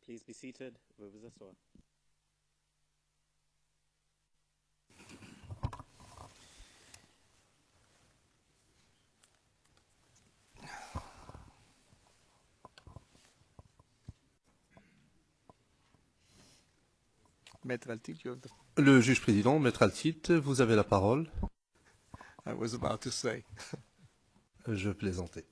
Please be seated. Veuillez vous asseoir. Maître Altit, you have the... Le juge président, Maître Altit, vous avez la parole. I was about to say. Je plaisantais.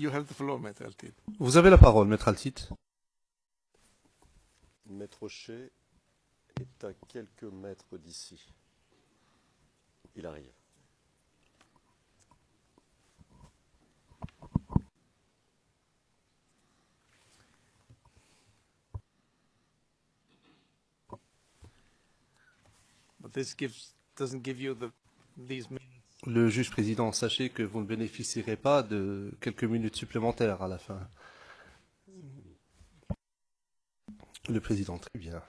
You have the floor, Maître Altit. Vous avez la parole, Maître Altit. Maître Rocher est à quelques mètres d'ici. Il arrive. But this doesn't give you these minutes. Le juge président, sachez que vous ne bénéficierez pas de quelques minutes supplémentaires à la fin. Le président, très bien.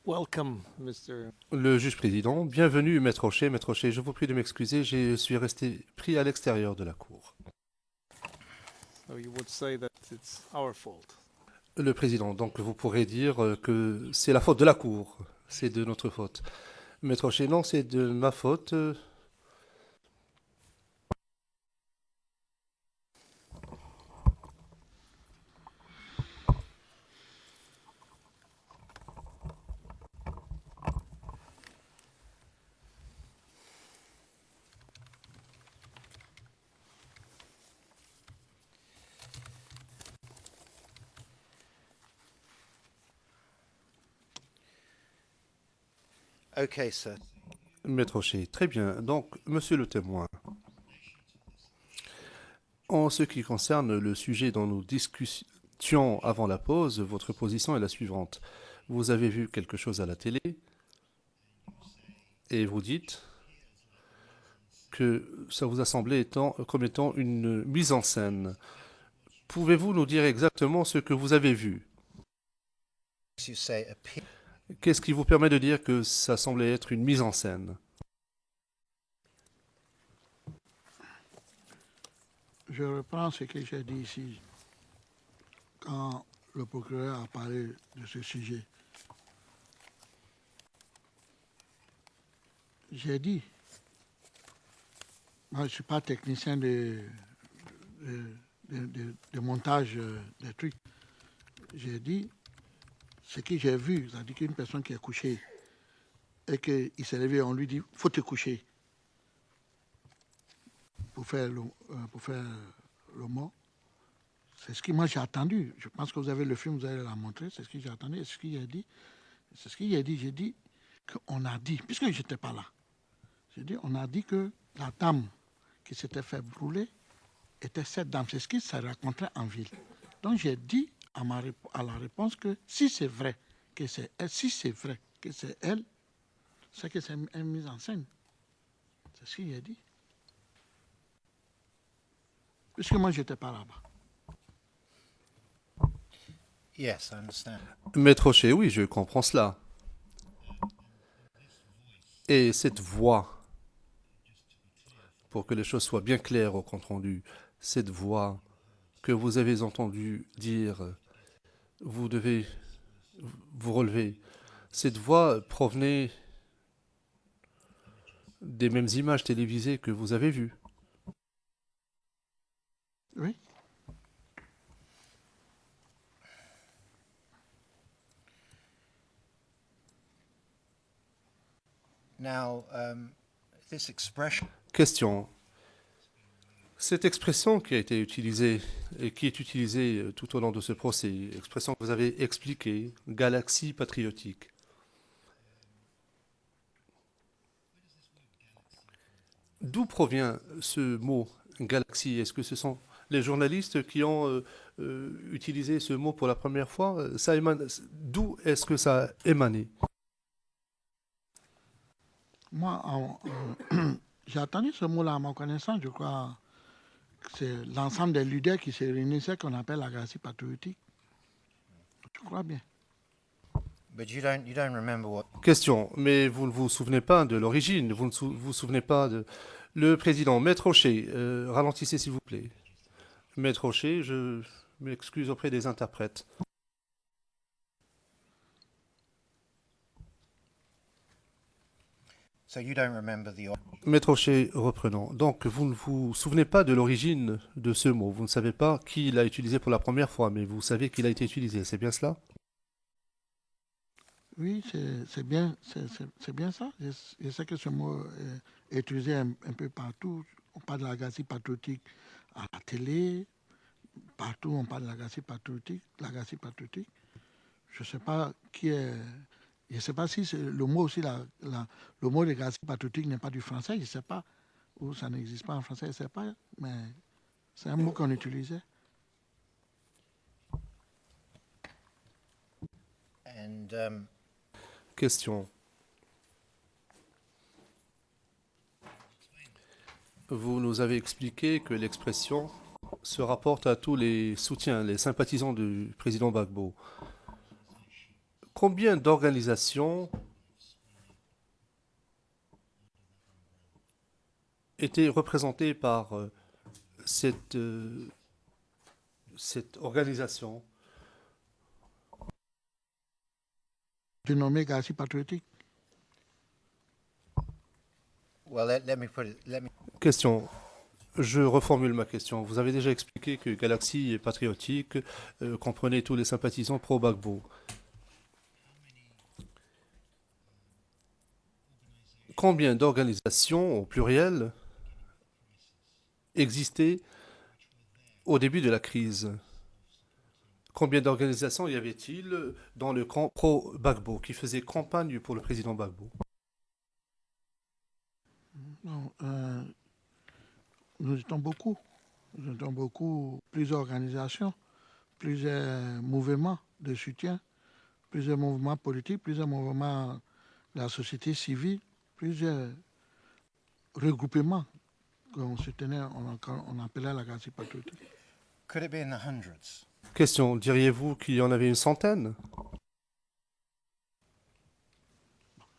Welcome, Mr. Le juge président, bienvenue, Maître Rocher. Maître Rocher, je vous prie de m'excuser, je suis resté pris à l'extérieur de la cour. So you would say that it's our fault. Le président, donc vous pourrez dire que c'est la faute de la cour, c'est de notre faute. Maître Rocher, non, c'est de ma faute. Okay, sir. Maître Rocher, très bien. Donc, monsieur le témoin, en ce qui concerne le sujet dont nous discutions avant la pause, votre position est la suivante. Vous avez vu quelque chose à la télé et vous dites que ça vous a semblé comme étant une mise en scène. Pouvez-vous nous dire exactement ce que vous avez vu? You say Qu'est-ce qui vous permet de dire que ça semblait être une mise en scène? Je reprends ce que j'ai dit ici quand le procureur a parlé de ce sujet. J'ai dit, moi je ne suis pas technicien de montage des trucs. J'ai dit, ce que j'ai vu, c'est-à-dire qu'une personne qui est couchée et qu'il s'est levé, on lui dit, faut te coucher pour faire le mot. C'est ce que moi j'ai attendu. Je pense que vous avez le film, vous allez la montrer. C'est ce que j'ai attendu. C'est ce qu'il a dit. C'est ce qu'il a dit. J'ai dit, qu'on a dit, puisque je n'étais pas là, j'ai dit, on a dit que la dame qui s'était fait brûler était cette dame. C'est ce qui s'est raconté en ville. Donc j'ai dit à la réponse que si c'est vrai que c'est elle, si c'est vrai que c'est elle, c'est que c'est une mise en scène. C'est ce qu'il a dit. Puisque moi, je n'étais pas là-bas. Yes, I understand. Maître Rocher, oui, je comprends cela. Et cette voix, pour que les choses soient bien claires au compte rendu, cette voix que vous avez entendu dire, vous devez vous relever, cette voix provenait des mêmes images télévisées que vous avez vues. Oui. Now, this expression, Question. Cette expression qui a été utilisée et qui est utilisée tout au long de ce procès, expression que vous avez expliquée, galaxie patriotique. D'où provient ce mot galaxie? Est-ce que ce sont les journalistes qui ont utilisé ce mot pour la première fois? D'où est-ce que ça a émané? Moi, j'ai entendu ce mot-là à ma connaissance. Je crois que c'est l'ensemble des leaders qui se réunissaient qu'on appelle la galaxie patriotique. Je crois bien. but you don't remember what. Question, mais vous ne vous souvenez pas de l'origine, vous ne vous souvenez pas de... Le président, Maître Rocher, ralentissez s'il vous plaît. Maître Rocher, je m'excuse auprès des interprètes. So you don't remember the. Maître Rocher, reprenons. Donc, vous ne vous souvenez pas de l'origine de ce mot. Vous ne savez pas qui l'a utilisé pour la première fois, mais vous savez qu'il a été utilisé. C'est bien cela? Oui, c'est bien ça. Je sais que ce mot est utilisé un peu partout. On parle de la galaxie patriotique à la télé. Partout, on parle de la galaxie patriotique. Je ne sais pas qui est... Je ne sais pas si le mot aussi, le mot de galaxie patriotique n'est pas du français. Je ne sais pas. Ou ça n'existe pas en français, je ne sais pas. Mais c'est un mot qu'on utilisait. And Question. Vous nous avez expliqué que l'expression se rapporte à tous les soutiens, les sympathisants du président Gbagbo. Combien d'organisations étaient représentées par cette organisation? Dénommé galaxie patriotique. well, let me put it. Let me. Question. Je reformule ma question. Vous avez déjà expliqué que Galaxie patriotique comprenait tous les sympathisants pro-Gbagbo. Combien d'organisations, au pluriel, existaient au début de la crise? Combien d'organisations y avait-il dans le camp pro-Gbagbo qui faisait campagne pour le président Gbagbo? Non, nous étions beaucoup. Plusieurs organisations, plusieurs mouvements de soutien, plusieurs mouvements politiques, plusieurs mouvements de la société civile, plusieurs regroupements qu'on soutenait, on appelait la galaxie patriotique. Could it be in the hundreds? Question. Diriez-vous qu'il y en avait une centaine?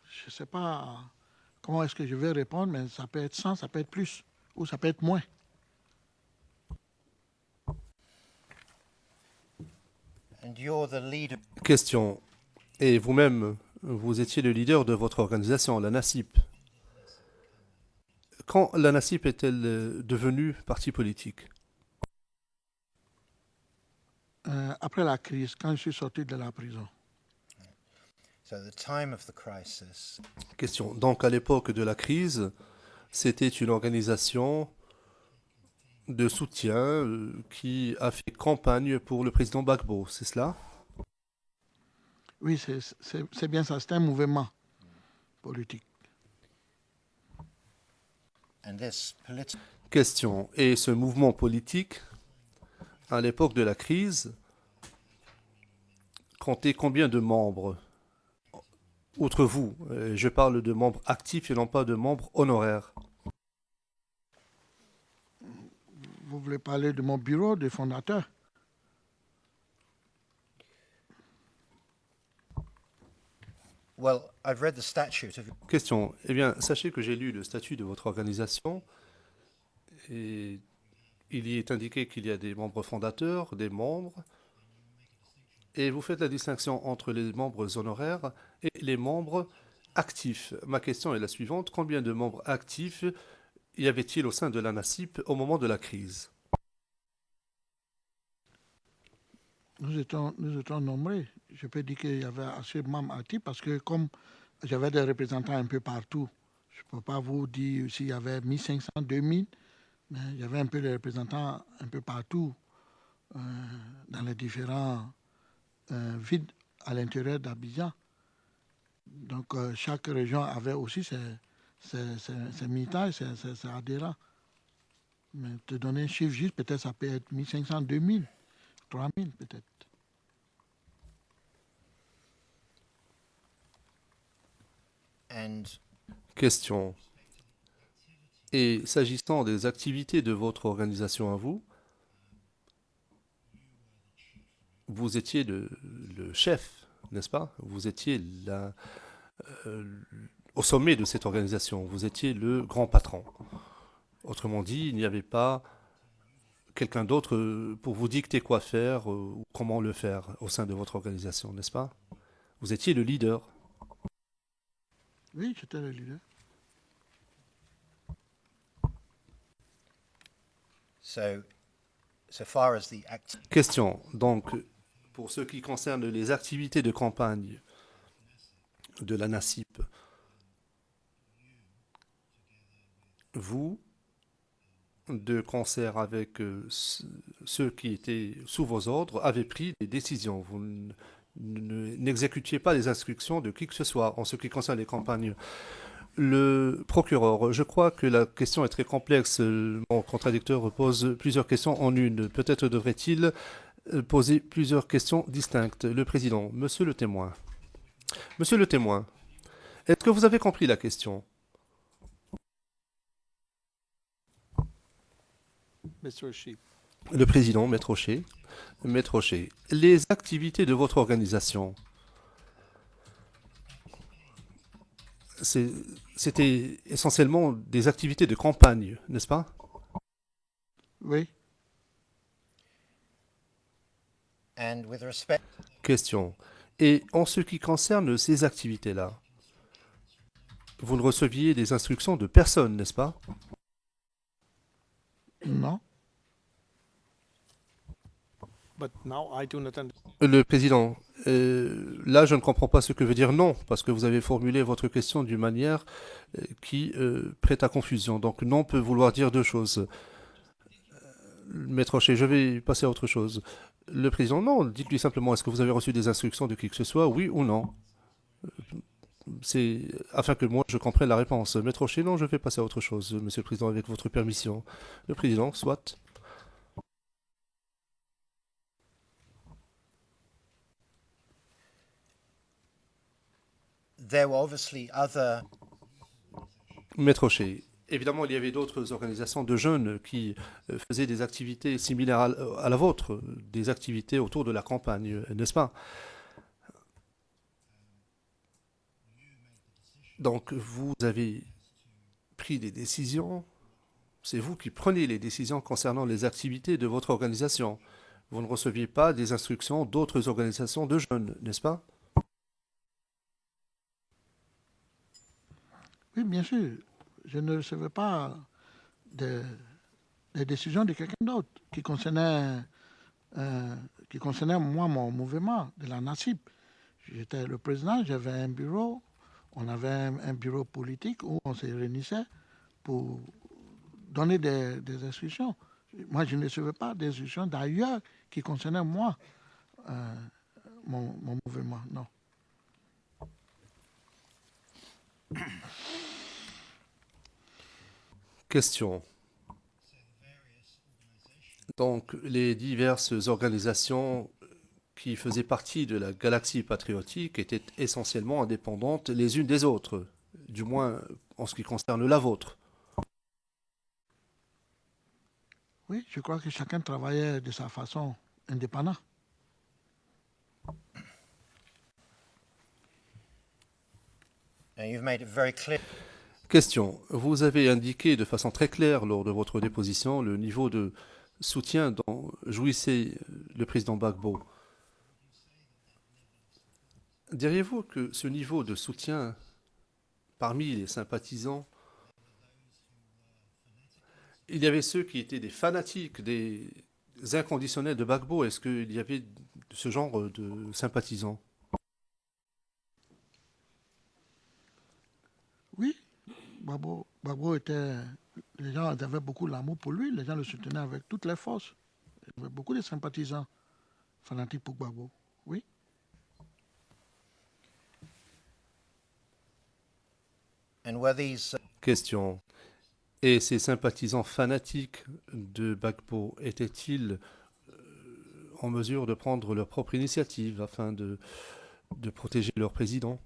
Je ne sais pas comment est-ce que je vais répondre, mais ça peut être 100, ça peut être plus, ou ça peut être moins. And you're the leader. Question. Et vous-même, vous étiez le leader de votre organisation, la NACIP. Quand la NACIP est-elle devenue parti politique? Après la crise, quand je suis sorti de la prison. So at the time of the crisis, Question. Donc, à l'époque de la crise, c'était une organisation de soutien qui a fait campagne pour le président Gbagbo, c'est cela? Oui, c'est bien ça, c'est un mouvement. politique. And this political Question. Et ce mouvement politique, à l'époque de la crise, comptait combien de membres? Outre vous, je parle de membres actifs et non pas de membres honoraires. Vous voulez parler de mon bureau de fondateur? well, I've read the statute of Question. Eh bien, sachez que j'ai lu le statut de votre organisation et il y est indiqué qu'il y a des membres fondateurs, des membres, et vous faites la distinction entre les membres honoraires et les membres actifs. Ma question est la suivante. Combien de membres actifs y avait-il au sein de la NACIP au moment de la crise? Nous étions nombreux. Je peux dire qu'il y avait assez de membres actifs parce que comme j'avais des représentants un peu partout, je ne peux pas vous dire s'il y avait 1500, 2000, mais il y avait un peu de représentants un peu partout dans les différents villes à l'intérieur d'Abidjan. Donc chaque région avait aussi ses militants et ses adhérents. Mais te donner un chiffre juste, peut-être ça peut être 1500, 2000, 3000 peut-être. and Question. Et s'agissant des activités de votre organisation à vous, vous étiez le chef, n'est-ce pas? Vous étiez au sommet de cette organisation. Vous étiez le grand patron. Autrement dit, il n'y avait pas quelqu'un d'autre pour vous dicter quoi faire ou comment le faire au sein de votre organisation, n'est-ce pas? Vous étiez le leader. Oui, j'étais le leader. so far as the Question. Donc, pour ce qui concerne les activités de campagne de la NACIP, vous, de concert avec ceux qui étaient sous vos ordres, avez pris des décisions. Vous n'exécutiez pas les instructions de qui que ce soit en ce qui concerne les campagnes. Le procureur, je crois que la question est très complexe. Mon contradicteur pose plusieurs questions en une. Peut-être devrait-il poser plusieurs questions distinctes. Le président, monsieur le témoin. Monsieur le témoin, est-ce que vous avez compris la question? Mr. O'Shea. Le président, Maître O'Shea. Maître O'Shea, les activités de votre organisation, c'était essentiellement des activités de campagne, n'est-ce pas? Oui. and with respect Question. Et en ce qui concerne ces activités-là, vous ne receviez des instructions de personne, n'est-ce pas? Non. But now I do not understand. Le président, là je ne comprends pas ce que veut dire non, parce que vous avez formulé votre question d'une manière qui prête à confusion. Donc non peut vouloir dire deux choses. Maître O'Shea, je vais passer à autre chose. Le président, non, dites-lui simplement, est-ce que vous avez reçu des instructions de qui que ce soit, oui ou non? C'est afin que moi je comprenne la réponse. Maître O'Shea, non, je vais passer à autre chose, monsieur le président, avec votre permission. Le président, soit. there were obviously other Maître O'Shea, évidemment, il y avait d'autres organisations de jeunes qui faisaient des activités similaires à la vôtre, des activités autour de la campagne, n'est-ce pas? Donc, vous avez pris des décisions, c'est vous qui prenez les décisions concernant les activités de votre organisation. Vous ne receviez pas des instructions d'autres organisations de jeunes, n'est-ce pas? Oui, bien sûr. Je ne recevais pas des décisions de quelqu'un d'autre qui concernait moi, mon mouvement de la NACIP. J'étais le président, j'avais un bureau, on avait un bureau politique où on se réunissait pour donner des instructions. Moi, je ne recevais pas des instructions d'ailleurs qui concernaient moi, mon mouvement, non. Question. Donc, les diverses organisations qui faisaient partie de la galaxie patriotique étaient essentiellement indépendantes les unes des autres, du moins en ce qui concerne la vôtre. Oui, je crois que chacun travaillait de sa façon indépendante. Now, you've made it very clear Question. Vous avez indiqué de façon très claire lors de votre déposition le niveau de soutien dont jouissait le président Gbagbo. Diriez-vous que ce niveau de soutien parmi les sympathisants, il y avait ceux qui étaient des fanatiques, des inconditionnels de Gbagbo? Est-ce qu'il y avait ce genre de sympathisants? Oui, Gbagbo était... Les gens avaient beaucoup d'amour pour lui, les gens le soutenaient avec toutes les forces. Il y avait beaucoup de sympathisants fanatiques pour Gbagbo. Oui. and were these Question. Et ces sympathisants fanatiques de Gbagbo étaient-ils en mesure de prendre leur propre initiative afin de protéger leur président?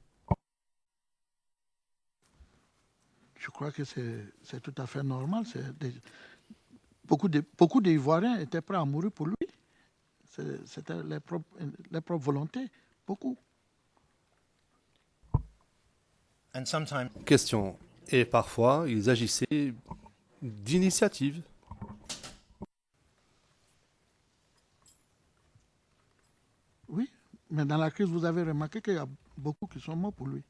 Je crois que c'est tout à fait normal. Beaucoup d'Ivoiriens étaient prêts à mourir pour lui. C'était leur propre volonté. Beaucoup. and sometimes Question. Et parfois, ils agissaient d'initiative. Oui, mais dans la crise, vous avez remarqué qu'il y a beaucoup qui sont morts pour lui.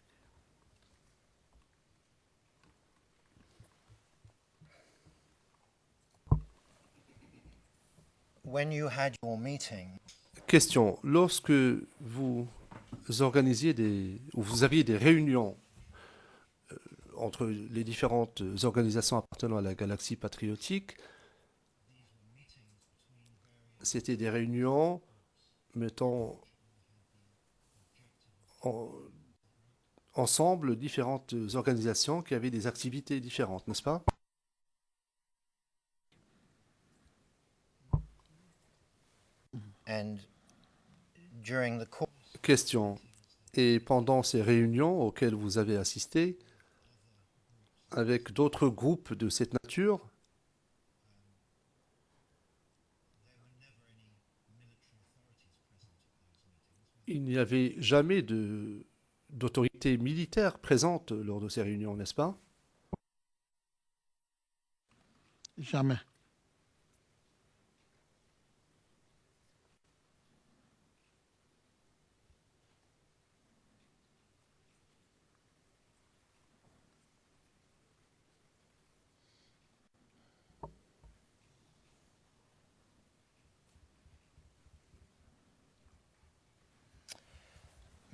when you had your meeting, Question. Lorsque vous organisiez ou vous aviez des réunions entre les différentes organisations appartenant à la galaxie patriotique, c'était des réunions mettant ensemble différentes organisations qui avaient des activités différentes, n'est-ce pas? and during the course Question. Et pendant ces réunions auxquelles vous avez assisté, avec d'autres groupes de cette nature, il n'y avait jamais d'autorité militaire présente lors de ces réunions, n'est-ce pas? Jamais.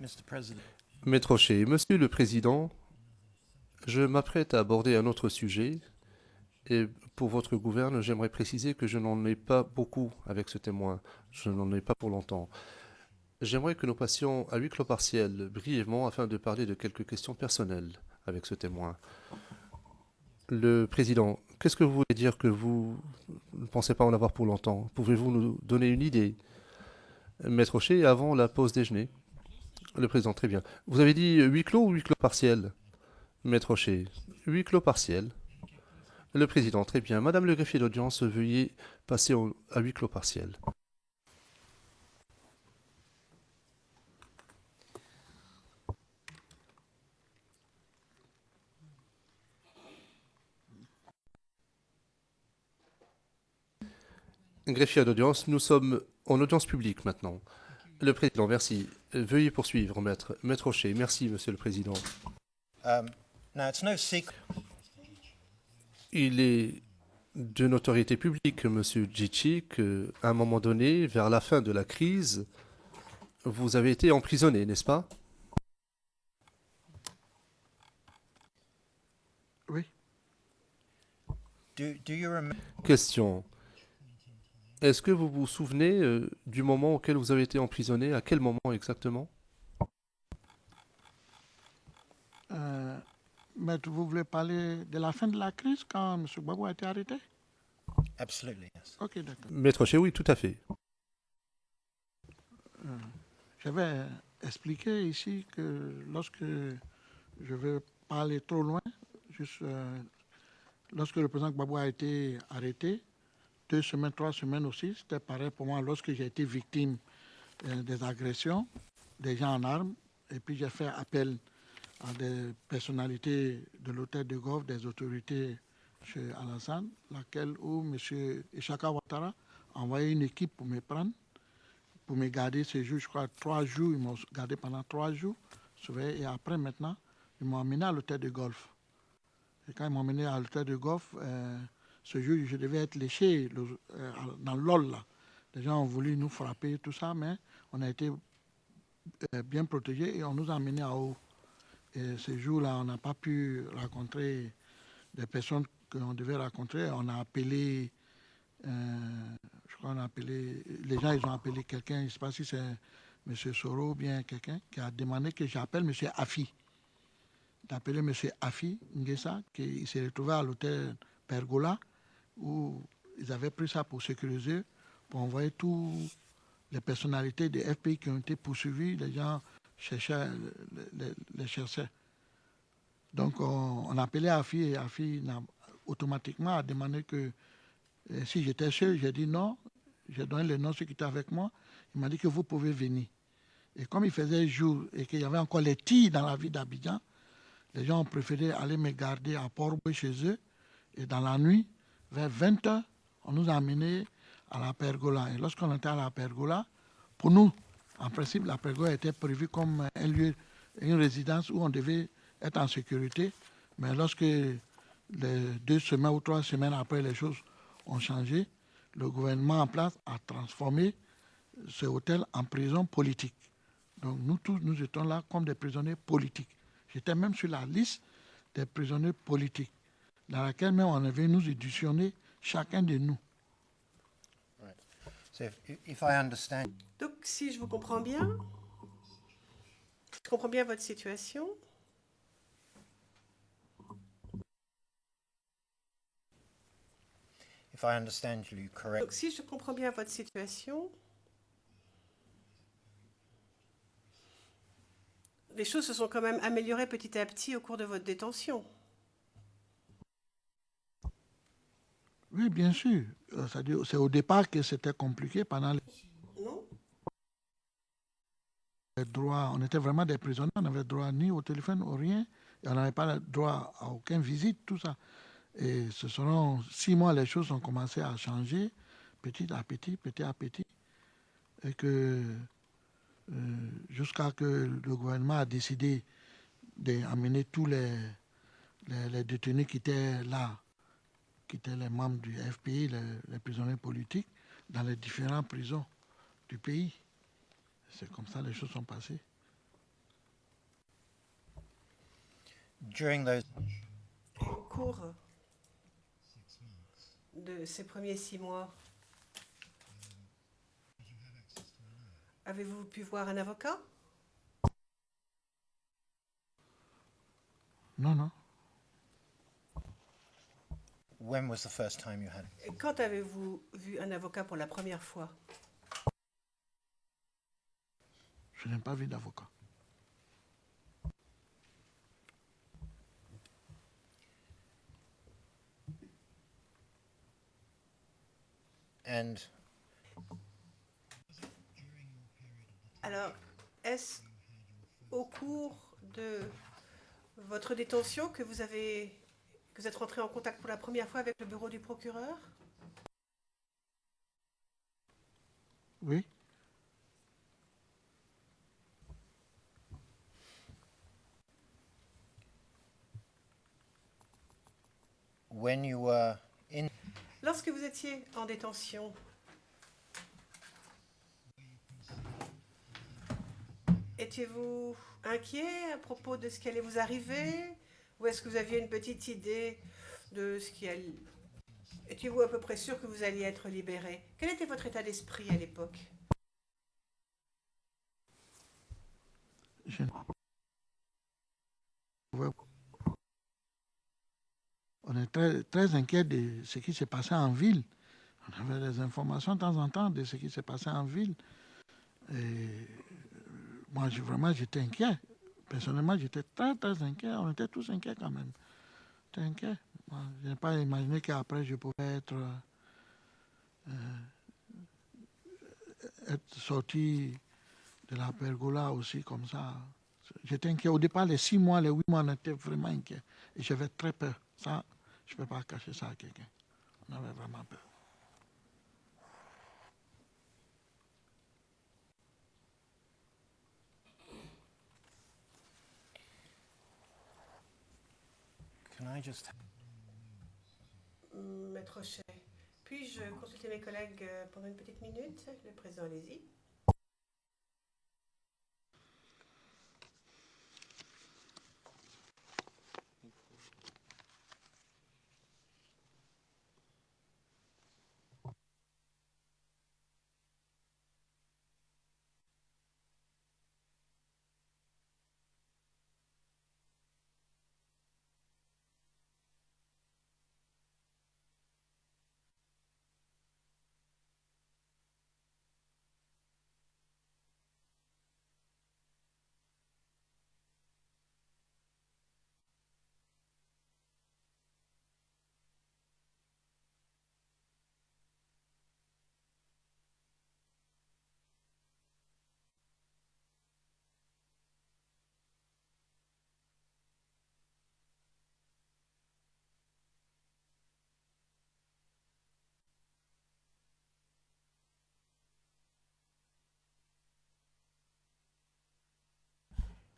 Mr. President, Maître Rocher, Monsieur le Président, je m'apprête à aborder un autre sujet et pour votre gouverne, j'aimerais préciser que je n'en ai pas beaucoup avec ce témoin. Je n'en ai pas pour longtemps. J'aimerais que nous passions à huis clos partiel brièvement afin de parler de quelques questions personnelles avec ce témoin. Le Président, qu'est-ce que vous voulez dire que vous ne pensez pas en avoir pour longtemps? Pouvez-vous nous donner une idée? Maître Rocher, avant la pause déjeuner. Le Président, très bien. Vous avez dit huis clos ou huis clos partiel? Maître Rocher, huis clos partiel. Le Président, très bien. Madame le greffier d'audience, veuillez passer à huis clos partiel. Greffier d'audience, nous sommes en audience publique maintenant. Le Président, merci. Veuillez poursuivre, Maître. Maître Rocher, merci, Monsieur le Président. now it's no secret Il est de notoriété publique, Monsieur Djichi, qu'à un moment donné, vers la fin de la crise, vous avez été emprisonné, n'est-ce pas? Oui. do you remember Question. Est-ce que vous vous souvenez du moment auquel vous avez été emprisonné? À quel moment exactement? Maître, vous voulez parler de la fin de la crise quand M. Gbagbo a été arrêté? Absolutely, yes. Ok, d'accord. Maître Che, oui, tout à fait. J'avais expliqué ici que lorsque je vais pas aller trop loin, juste lorsque le président Gbagbo a été arrêté, 2 semaines, 3 semaines aussi, c'était pareil pour moi lorsque j'ai été victime des agressions, des gens en armes, et puis j'ai fait appel à des personnalités de l'hôtel de Golfe, des autorités chez Alassane, laquelle où M. Ishaka Ouattara a envoyé une équipe pour me prendre, pour me garder ces jours, je crois 3 jours, ils m'ont gardé pendant 3 jours, et après maintenant, ils m'ont emmené à l'hôtel de Golfe. Et quand ils m'ont emmené à l'hôtel de Golfe, ce jour, je devais être léché dans l'ol là. Les gens ont voulu nous frapper, tout ça, mais on a été bien protégés et on nous a emmenés à haut. Et ce jour-là, on n'a pas pu rencontrer des personnes qu'on devait rencontrer. On a appelé, je crois qu'on a appelé, les gens, ils ont appelé quelqu'un, je ne sais pas si c'est M. Soro ou bien quelqu'un, qui a demandé que j'appelle M. Afi. D'appeler M. Afi Ngessa, qui s'est retrouvé à l'hôtel Pergola, où ils avaient pris ça pour sécuriser, pour envoyer toutes les personnalités des FPI qui ont été poursuivies. Les gens cherchaient, les cherchaient. Donc, on a appelé Afi et Afi automatiquement a demandé que si j'étais seul, j'ai dit non. J'ai donné le nom de ceux qui étaient avec moi. Il m'a dit que vous pouvez venir. Et comme il faisait jour et qu'il y avait encore les tirs dans la ville d'Abidjan, les gens ont préféré aller me garder à Port-Boué chez eux. Et dans la nuit, vers 20h, on nous a amenés à la Pergola. Et lorsqu'on était à la Pergola, pour nous, en principe, la Pergola était prévue comme un lieu, une résidence où on devait être en sécurité. Mais lorsque les 2 semaines ou 3 semaines après, les choses ont changé, le gouvernement en place a transformé ce hôtel en prison politique. Donc nous tous, nous étions là comme des prisonniers politiques. J'étais même sur la liste des prisonniers politiques, dans laquelle même on avait nous éditionné chacun de nous. Right. So if I understand, Donc, si je vous comprends bien, je comprends bien votre situation. if I understand you correctly, Donc, si je comprends bien votre situation, les choses se sont quand même améliorées petit à petit au cours de votre détention. Oui, bien sûr. C'est au départ que c'était compliqué pendant Non? les droits. On était vraiment des prisonniers, on n'avait droit ni au téléphone, au rien, et on n'avait pas droit à aucune visite, tout ça. Et ce seront 6 mois, les choses ont commencé à changer, petit à petit, et que jusqu'à ce que le gouvernement a décidé d'amener tous les détenus qui étaient là, qui étaient les membres du FPI, les prisonniers politiques, dans les différentes prisons du pays. C'est comme ça que les choses sont passées. during those Au cours de ces premiers 6 mois, avez-vous pu voir un avocat? Non, non. when was the first time you had? Et quand avez-vous vu un avocat pour la première fois? Je n'ai pas vu d'avocat. And Alors, est-ce au cours de votre détention que vous êtes rentré en contact pour la première fois avec le bureau du procureur? Oui. when you were in, Lorsque vous étiez en détention, étiez-vous inquiet à propos de ce qui allait vous arriver? Ou est-ce que vous aviez une petite idée de ce qui allait... Étiez-vous à peu près sûr que vous alliez être libéré? Quel était votre état d'esprit à l'époque? Je ne pouvais on est très, très inquiet de ce qui s'est passé en ville. On avait des informations de temps en temps de ce qui s'est passé en ville. Et moi, vraiment, j'étais inquiet. Personnellement, j'étais très, très inquiet. On était tous inquiets quand même. J'étais inquiet. Moi, je n'ai pas imaginé qu'après, je pouvais être sorti de la pergola aussi comme ça. J'étais inquiet. Au départ, les 6 mois, les 8 mois, on était vraiment inquiets. Et j'avais très peur. Ça, je ne peux pas cacher ça à quelqu'un. On avait vraiment peur. Can I just Maître Rocher, puis-je consulter mes collègues pendant une petite minute? Le président, allez-y.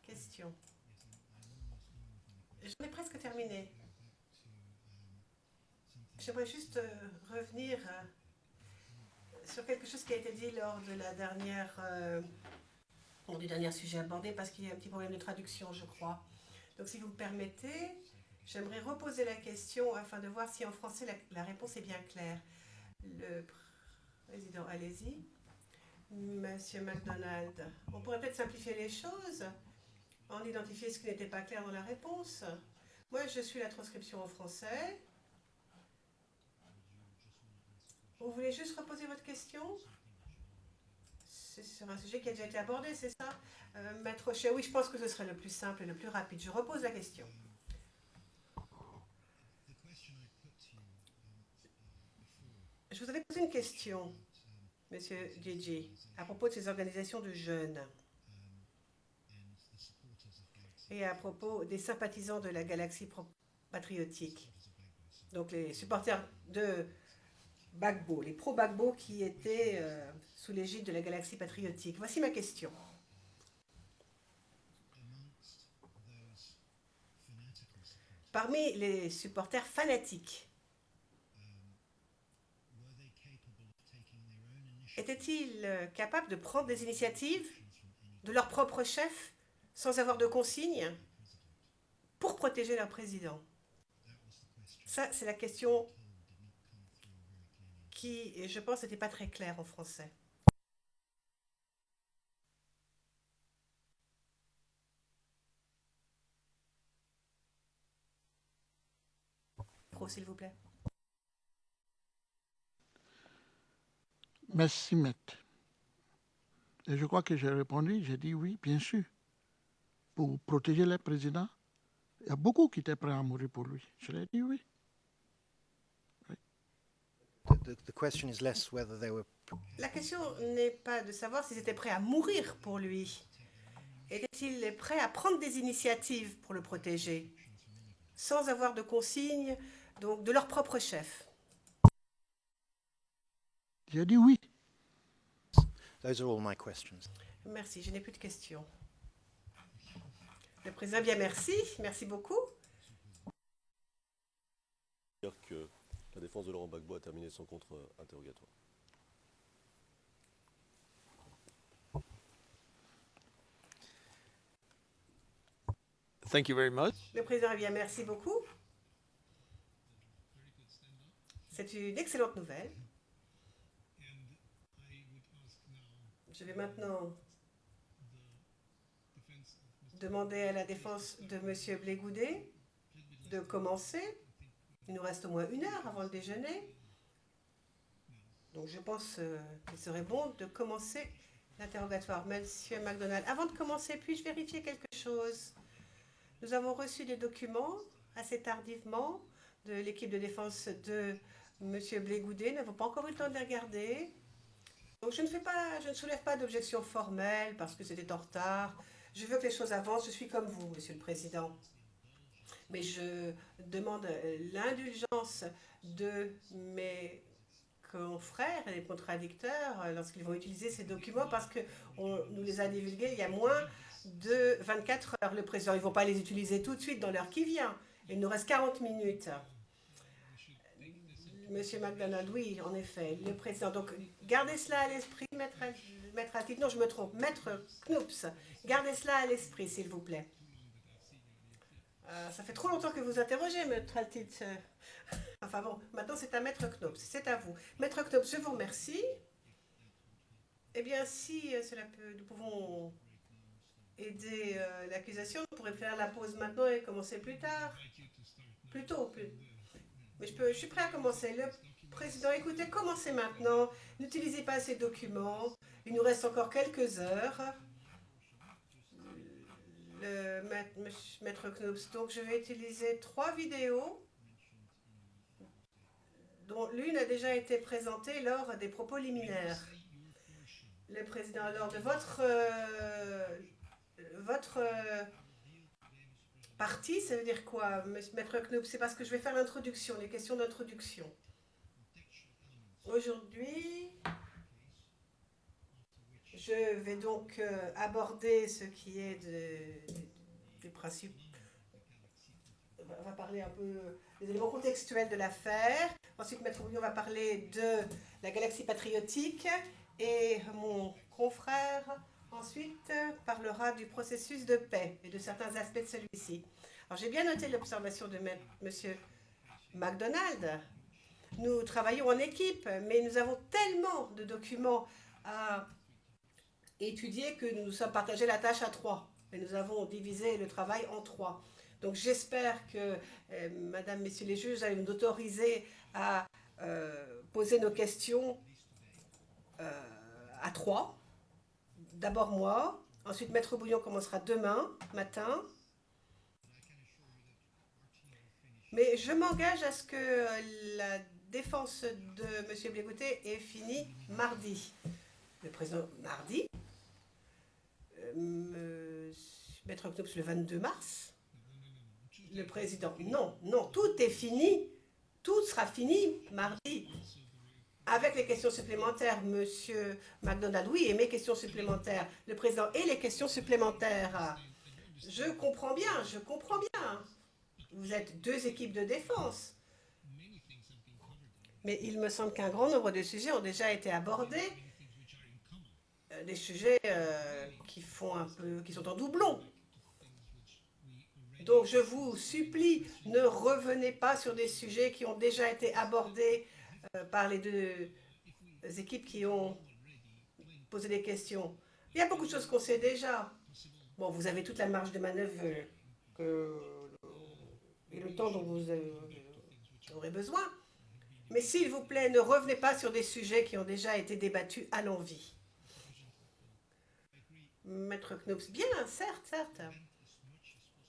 Question. J'en ai presque terminé. J'aimerais juste revenir sur quelque chose qui a été dit lors de la dernière, du dernier sujet abordé, parce qu'il y a un petit problème de traduction, je crois. Donc, si vous me permettez, j'aimerais reposer la question afin de voir si en français la réponse est bien claire. Le président, allez-y. Monsieur MacDonald, on pourrait peut-être simplifier les choses en identifiant ce qui n'était pas clair dans la réponse. Moi, je suis la transcription en français. Vous voulez juste reposer votre question? C'est sur un sujet qui a déjà été abordé, c'est ça? Maître Rocher, oui, je pense que ce serait le plus simple et le plus rapide. Je repose la question. Je vous avais posé une question, Monsieur Gigi, à propos de ces organisations de jeunes et à propos des sympathisants de la galaxie patriotique. Donc les supporters de Gbagbo, les pro-Gbagbo qui étaient sous l'égide de la galaxie patriotique. Voici ma question. Parmi les supporters fanatiques, étaient-ils capables de prendre des initiatives de leur propre chef sans avoir de consignes pour protéger leur président? Ça, c'est la question qui, je pense, n'était pas très claire en français. Micro, s'il vous plaît. Merci, maître. Et je crois que j'ai répondu, j'ai dit oui, bien sûr. Pour protéger le président, il y a beaucoup qui étaient prêts à mourir pour lui. Je l'ai dit oui. the question is less whether they were La question n'est pas de savoir s'ils étaient prêts à mourir pour lui. Étaient-ils prêts à prendre des initiatives pour le protéger, sans avoir de consignes, donc de leur propre chef? J'ai dit oui. Those are all my questions. Merci, je n'ai plus de questions. Le président, bien merci. Merci beaucoup. Dire que la défense de Laurent Gbagbo a terminé son contre-interrogatoire. Thank you very much. Le président, bien merci beaucoup. C'est une excellente nouvelle. Je vais maintenant demander à la défense de M. Blégoudet de commencer. Il nous reste au moins 1 heure avant le déjeuner. Donc je pense qu'il serait bon de commencer l'interrogatoire. Monsieur MacDonald, avant de commencer, puis-je vérifier quelque chose? Nous avons reçu des documents assez tardivement de l'équipe de défense de Monsieur Blégoudet. Nous n'avons pas encore eu le temps de les regarder. Donc je ne soulève pas d'objection formelle parce que c'était en retard. Je veux que les choses avancent. Je suis comme vous, Monsieur le Président. Mais je demande l'indulgence de mes confrères et des contradicteurs lorsqu'ils vont utiliser ces documents parce que nous les a divulgués il y a moins de 24 heures. Le président, ils ne vont pas les utiliser tout de suite dans l'heure qui vient. Il nous reste 40 minutes. Monsieur MacDonald, oui, en effet, le président. Donc, gardez cela à l'esprit, maître Altit. Non, je me trompe. Maître Knoops, gardez cela à l'esprit, s'il vous plaît. Ça fait trop longtemps que vous interrogez, maître Altit. Enfin bon, maintenant c'est à maître Knoops. C'est à vous. Maître Knoops, je vous remercie. Eh bien, si cela peut, nous pouvons aider l'accusation, on pourrait faire la pause maintenant et commencer plus tard. Plus tôt. Mais je suis prêt à commencer. Le président, écoutez, commencez maintenant. N'utilisez pas ces documents. Il nous reste encore quelques heures. Le maître Knoops, donc je vais utiliser 3 vidéos, dont l'une a déjà été présentée lors des propos liminaires. Le président, lors de votre partie, ça veut dire quoi, maître Knoops? C'est parce que je vais faire l'introduction, les questions d'introduction. Aujourd'hui, je vais donc aborder ce qui est des principes. On va parler un peu des éléments contextuels de l'affaire. Ensuite, maître Bouillon va parler de la galaxie patriotique et mon confrère ensuite parlera du processus de paix et de certains aspects de celui-ci. Alors, j'ai bien noté l'observation de monsieur MacDonald. Nous travaillons en équipe, mais nous avons tellement de documents à étudier que nous nous sommes partagés la tâche à 3. Et nous avons divisé le travail en 3. Donc j'espère que, Madame, Messieurs les juges, allez nous autoriser à poser nos questions à 3. D'abord moi, ensuite Maître Bouillon commencera demain matin. Mais je m'engage à ce que la défense de M. Blégoudet est finie mardi. Le président, mardi. Maître Knoops le 22 mars. Le président, non, tout est fini. Tout sera fini mardi. Avec les questions supplémentaires, Monsieur MacDonald, oui, et mes questions supplémentaires. Le président et les questions supplémentaires. Je comprends bien. Vous êtes 2 équipes de défense. Mais il me semble qu'un grand nombre de sujets ont déjà été abordés. Des sujets qui sont en doublon. Donc je vous supplie, ne revenez pas sur des sujets qui ont déjà été abordés par les 2 équipes qui ont posé des questions. Il y a beaucoup de choses qu'on sait déjà. Bon, vous avez toute la marge de manœuvre et le temps dont vous aurez besoin. Mais s'il vous plaît, ne revenez pas sur des sujets qui ont déjà été débattus à l'envi. Maître Knoops, bien, certes.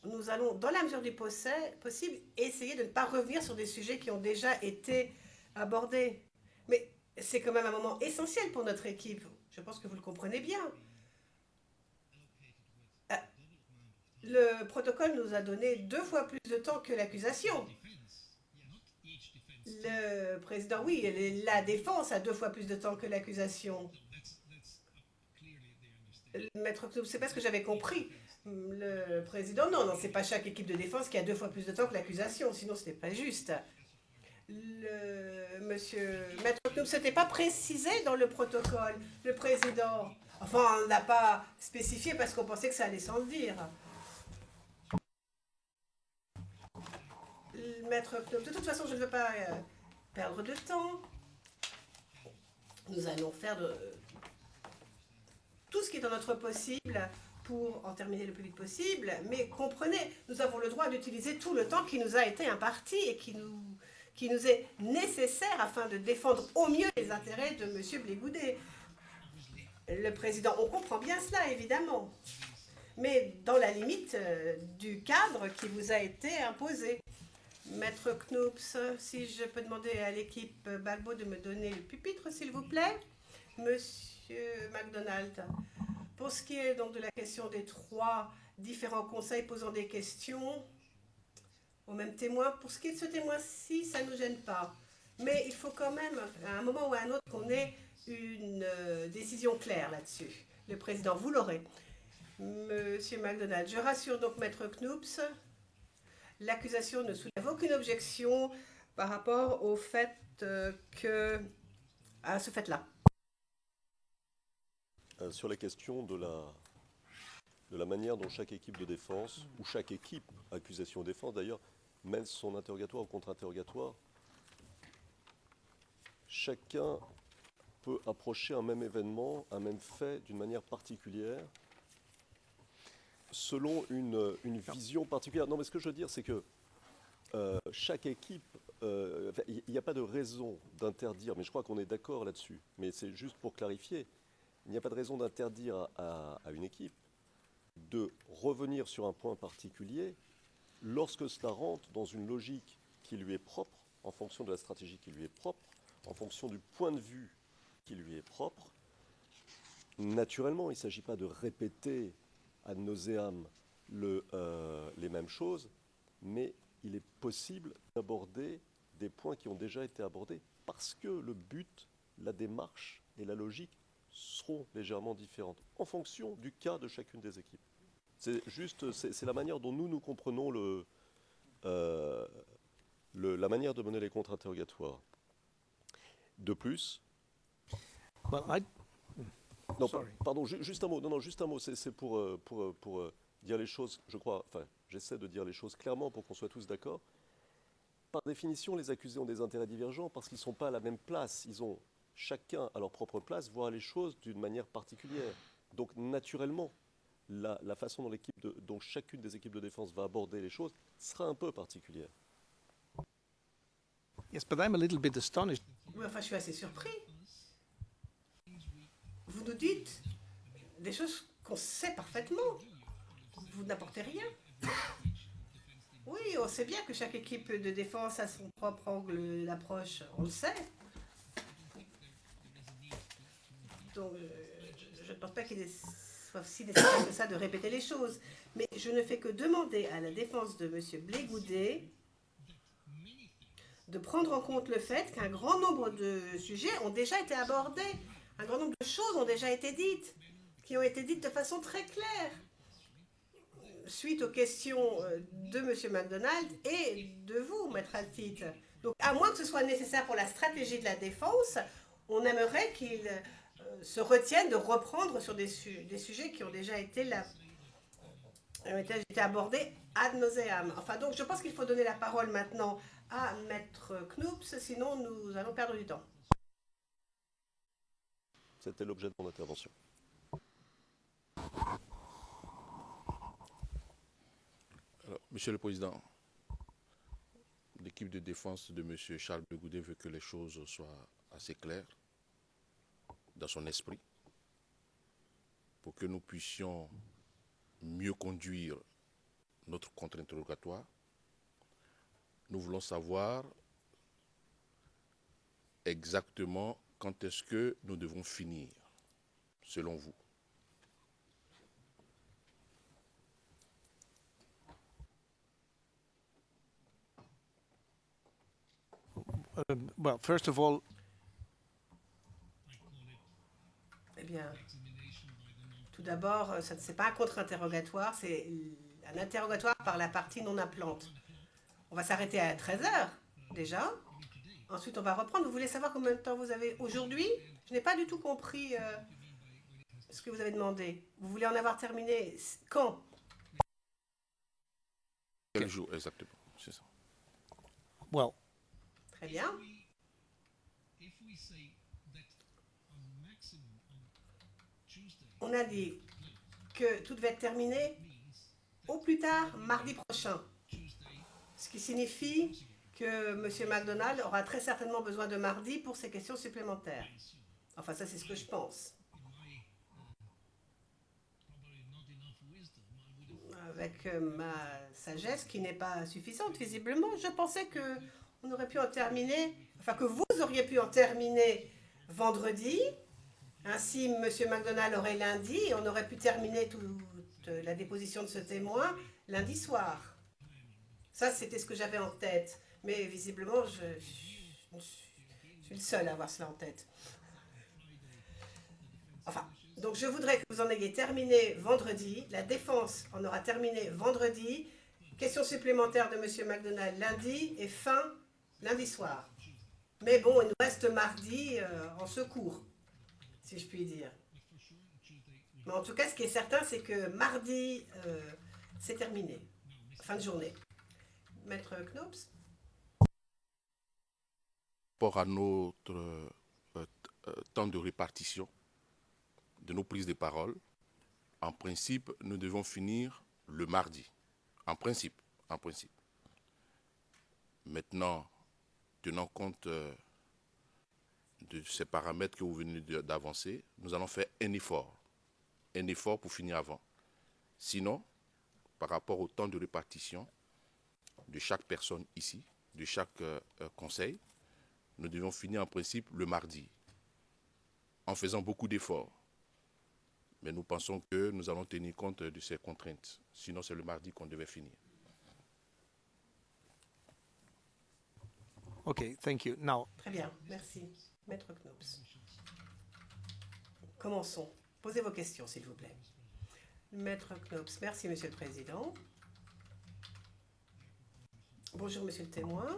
Nous allons, dans la mesure du possible, essayer de ne pas revenir sur des sujets qui ont déjà été abordés. Mais c'est quand même un moment essentiel pour notre équipe. Je pense que vous le comprenez bien. Le protocole nous a donné 2 fois plus de temps que l'accusation. Le président, oui, la défense a 2 fois plus de temps que l'accusation. Maître Knoops, c'est pas ce que j'avais compris. Le président, non, c'est pas chaque équipe de défense qui a 2 fois plus de temps que l'accusation, sinon ce n'est pas juste. Maître Knoops, ce n'était pas précisé dans le protocole. Le président, enfin, on n'a pas spécifié parce qu'on pensait que ça allait sans le dire. Maître Knoops, de toute façon, je ne veux pas perdre de temps. Nous allons faire tout ce qui est dans notre possible pour en terminer le plus vite possible, mais comprenez, nous avons le droit d'utiliser tout le temps qui nous a été imparti et qui nous qui nous est nécessaire afin de défendre au mieux les intérêts de M. Blégoudet. Le président, on comprend bien cela, évidemment, mais dans la limite du cadre qui vous a été imposé. Maître Knoops, si je peux demander à l'équipe Balbo de me donner le pupitre, s'il vous plaît. Monsieur MacDonald, pour ce qui est donc de la question des 3 différents conseils posant des questions au même témoin, pour ce qui est de ce témoin-ci, ça ne nous gêne pas. Mais il faut quand même, à un moment ou à un autre, qu'on ait une décision claire là-dessus. Le président, vous l'aurez. Monsieur MacDonald, je rassure donc Maître Knoops, l'accusation ne soulève aucune objection par rapport au fait à ce fait-là. Sur la question de la manière dont chaque équipe de défense, ou chaque équipe, accusation ou défense d'ailleurs, mène son interrogatoire ou contre-interrogatoire, chacun peut approcher un même événement, un même fait d'une manière particulière, selon une vision particulière. Non, mais ce que je veux dire, c'est que chaque équipe, il n'y a pas de raison d'interdire, mais je crois qu'on est d'accord là-dessus, mais c'est juste pour clarifier, il n'y a pas de raison d'interdire à une équipe de revenir sur un point particulier lorsque cela rentre dans une logique qui lui est propre, en fonction de la stratégie qui lui est propre, en fonction du point de vue qui lui est propre. Naturellement, il ne s'agit pas de répéter ad nauseam les mêmes choses, mais il est possible d'aborder des points qui ont déjà été abordés parce que le but, la démarche et la logique seront légèrement différentes en fonction du cas de chacune des équipes. C'est la manière dont nous comprenons la manière de mener les contre-interrogatoires. De plus... Non, pardon, juste un mot. Non, juste un mot. C'est pour dire les choses, je crois, enfin, j'essaie de dire les choses clairement pour qu'on soit tous d'accord. Par définition, les accusés ont des intérêts divergents parce qu'ils ne sont pas à la même place. Ils ont chacun à leur propre place voir les choses d'une manière particulière. Donc, naturellement, la façon dont chacune des équipes de défense va aborder les choses sera un peu particulière. Yes, but I'm a little bit astonished. Oui, enfin, je suis assez surpris. Vous nous dites des choses qu'on sait parfaitement. Vous n'apportez rien. Oui, on sait bien que chaque équipe de défense a son propre angle d'approche. On le sait. Donc, je ne pense pas qu'il soit si nécessaire que ça de répéter les choses. Mais je ne fais que demander à la défense de M. Blégoudet de prendre en compte le fait qu'un grand nombre de sujets ont déjà été abordés. Un grand nombre de choses ont déjà été dites, qui ont été dites de façon très claire, suite aux questions de M. MacDonald et de vous, Maître Altit. Donc, à moins que ce soit nécessaire pour la stratégie de la défense, on aimerait qu'il se retienne de reprendre sur des sujets qui ont déjà été abordés ad nauseam. Enfin, donc, je pense qu'il faut donner la parole maintenant à Maître Knoops, sinon nous allons perdre du temps. C'était l'objet de mon intervention. Alors, Monsieur le Président, l'équipe de défense de M. Charles Blégoudet veut que les choses soient assez claires dans son esprit pour que nous puissions mieux conduire notre contre-interrogatoire. Nous voulons savoir exactement quand est-ce que nous devons finir, selon vous. Well, first of all, Eh bien, tout d'abord, ce n'est pas un contre-interrogatoire, c'est un interrogatoire par la partie non appelante. On va s'arrêter à 13h, déjà. Ensuite, on va reprendre. Vous voulez savoir combien de temps vous avez aujourd'hui? Je n'ai pas du tout compris ce que vous avez demandé. Vous voulez en avoir terminé quand? Quel jour exactement? C'est ça. well, Très bien. On a dit que tout devait être terminé au plus tard mardi prochain. Ce qui signifie que M. McDonald aura très certainement besoin de mardi pour ces questions supplémentaires. Enfin, ça, c'est ce que je pense. Avec ma sagesse qui n'est pas suffisante, visiblement, je pensais qu'on aurait pu en terminer, enfin que vous auriez pu en terminer vendredi. Ainsi, M. McDonald aurait lundi et on aurait pu terminer toute la déposition de ce témoin lundi soir. Ça, c'était ce que j'avais en tête. Mais visiblement, je suis le seul à avoir cela en tête. Enfin, donc je voudrais que vous en ayez terminé vendredi. La défense en aura terminé vendredi. Question supplémentaire de M. McDonald lundi et fin lundi soir. Mais bon, il nous reste mardi en secours, si je puis dire. Mais en tout cas, ce qui est certain, c'est que mardi, c'est terminé. Fin de journée. Maître Knops? Par rapport à notre temps de répartition de nos prises de parole, en principe, nous devons finir le mardi. En principe. Maintenant, tenant compte de ces paramètres que vous venez d'avancer, nous allons faire un effort pour finir avant. Sinon, par rapport au temps de répartition de chaque personne ici, de chaque conseil, nous devons finir en principe le mardi, en faisant beaucoup d'efforts. Mais nous pensons que nous allons tenir compte de ces contraintes. Sinon, c'est le mardi qu'on devait finir. Okay, thank you. Now, Très bien, merci. Maître Knops. Commençons. Posez vos questions, s'il vous plaît. Maître Knops, merci, Monsieur le Président. Bonjour, Monsieur le témoin.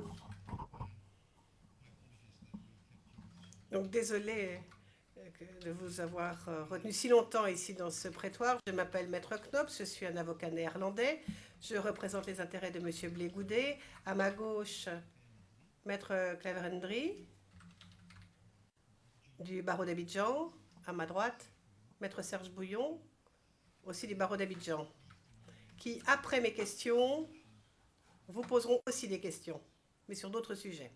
Donc, désolé de vous avoir retenu si longtemps ici dans ce prétoire. Je m'appelle Maître Knops, je suis un avocat néerlandais. Je représente les intérêts de Monsieur Blé-Goudet. À ma gauche, Maître Claver-Hendry, du barreau d'Abidjan. À ma droite, Maître Serge Bouillon, aussi du barreau d'Abidjan, qui, après mes questions, vous poseront aussi des questions, mais sur d'autres sujets.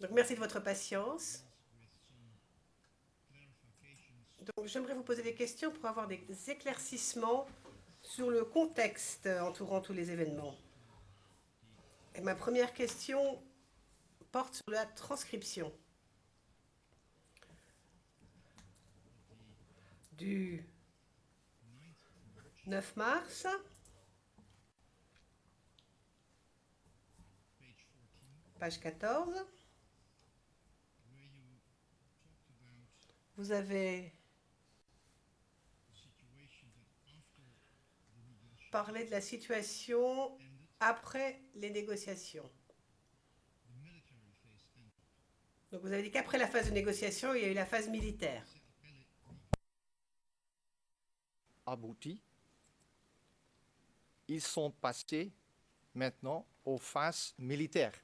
Donc, merci de votre patience. Donc, j'aimerais vous poser des questions pour avoir des éclaircissements sur le contexte entourant tous les événements. Et ma première question porte sur la transcription du 9 mars page 14. Vous avez parlé de la situation après les négociations. Donc vous avez dit qu'après la phase de négociation, il y a eu la phase militaire. Abouti. Ils sont passés maintenant aux phases militaires.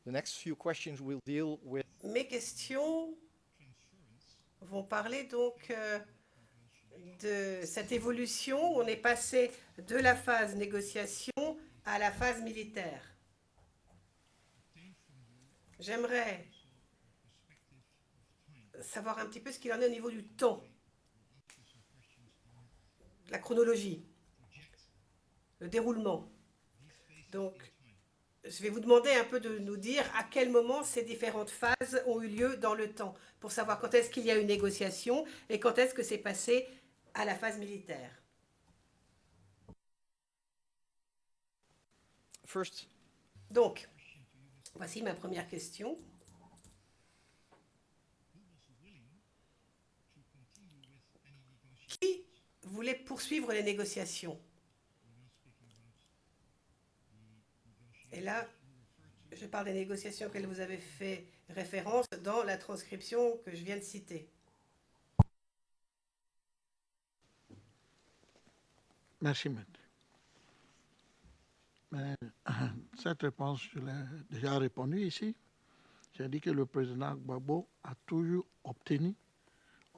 The next few questions will deal with Mes questions vont parler donc de cette évolution. On est passé de la phase négociation à la phase militaire. J'aimerais savoir un petit peu ce qu'il en est au niveau du temps, la chronologie, le déroulement. Donc, je vais vous demander un peu de nous dire à quel moment ces différentes phases ont eu lieu dans le temps, pour savoir quand est-ce qu'il y a eu une négociation et quand est-ce que c'est passé à la phase militaire. first. Donc, voici ma première question. Qui voulait poursuivre les négociations? Et là, je parle des négociations auxquelles vous avez fait référence dans la transcription que je viens de citer. Merci, maître. Mais, cette réponse, je l'ai déjà répondu ici. J'ai dit que le président Gbagbo a toujours obtenu,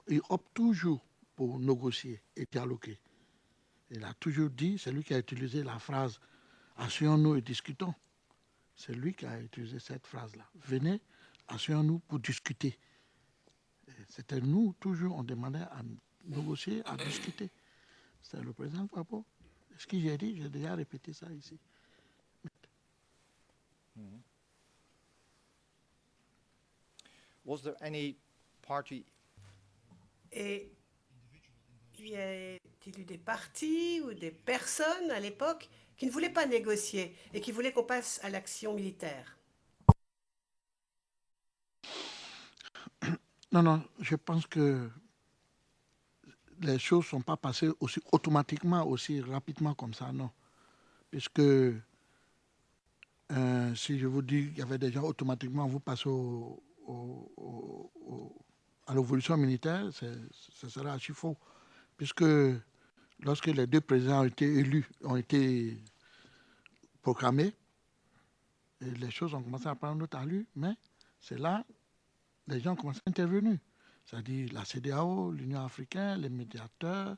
il opte toujours pour négocier et dialoguer. Il a toujours dit, c'est lui qui a utilisé la phrase « asseyons-nous et discutons ». C'est lui qui a utilisé cette phrase-là. Venez, asseyons-nous pour discuter. C'était nous, toujours, on demandait à négocier, à discuter. C'est le président Gbagbo. Ce que j'ai dit, j'ai déjà répété ça ici. Was there any party Et y a-t-il eu des partis ou des personnes à l'époque qui ne voulaient pas négocier et qui voulaient qu'on passe à l'action militaire? Non, non, je pense que les choses ne sont pas passées aussi automatiquement, aussi rapidement comme ça, non. Puisque si je vous dis qu'il y avait des gens automatiquement, vous passez à l'évolution militaire, ce sera archi faux. Puisque lorsque les deux présidents ont été élus, ont été proclamés, et les choses ont commencé à prendre notre allure, mais c'est là les gens ont commencé à intervenir. C'est-à-dire la CEDEAO, l'Union africaine, les médiateurs.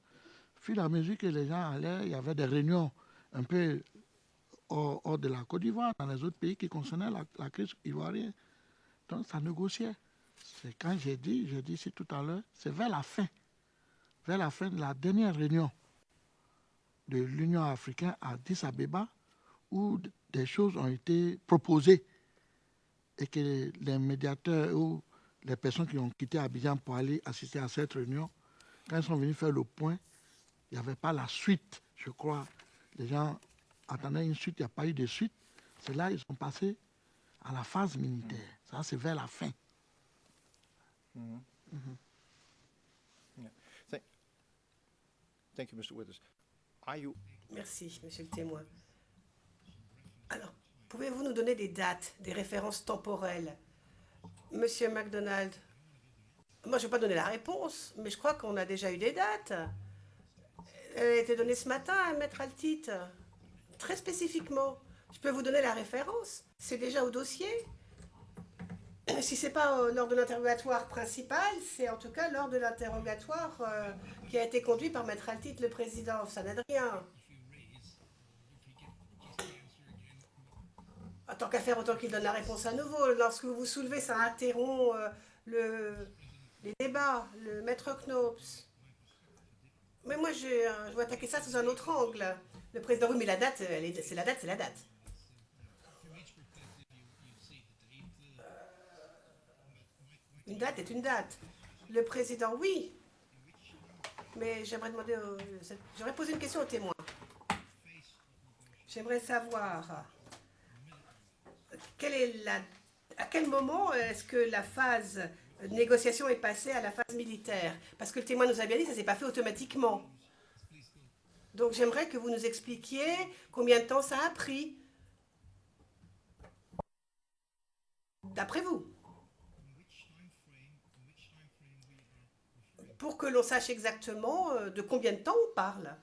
Puis la musique et les gens allaient, il y avait des réunions un peu hors de la Côte d'Ivoire, dans les autres pays qui concernaient la crise ivoirienne. Donc ça négociait. C'est quand j'ai dit ici tout à l'heure, c'est vers la fin de la dernière réunion de l'Union africaine à Addis Abeba, où des choses ont été proposées et que les médiateurs ou les personnes qui ont quitté Abidjan pour aller assister à cette réunion, quand ils sont venus faire le point, il n'y avait pas la suite, je crois. Les gens attendaient une suite, il n'y a pas eu de suite. C'est là qu'ils sont passés à la phase militaire. Ça, c'est vers la fin. Yeah. Thank you, Mr. Withers. Are you Merci, monsieur le témoin. Alors, pouvez-vous nous donner des dates, des références temporelles? Monsieur MacDonald, moi je ne vais pas donner la réponse, mais je crois qu'on a déjà eu des dates. Elle a été donnée ce matin à Maître Altit, très spécifiquement. Je peux vous donner la référence, c'est déjà au dossier. Si ce n'est pas lors de l'interrogatoire principal, c'est en tout cas lors de l'interrogatoire qui a été conduit par Maître Altit, le président. Ça n'aide rien. Tant qu'à faire, autant qu'il donne la réponse à nouveau. Lorsque vous vous soulevez, ça interrompt les débats, le maître Knops. Mais moi, je vais attaquer ça sous un autre angle. Le président, oui, mais la date, c'est la date, c'est la date. Une date est une date. Le président, oui. Mais j'aimerais demander, j'aimerais poser une question au témoin. J'aimerais savoir... à quel moment est-ce que la phase négociation est passée à la phase militaire? Parce que le témoin nous a bien dit que ça ne s'est pas fait automatiquement. Donc j'aimerais que vous nous expliquiez combien de temps ça a pris. D'après vous. Pour que l'on sache exactement de combien de temps on parle.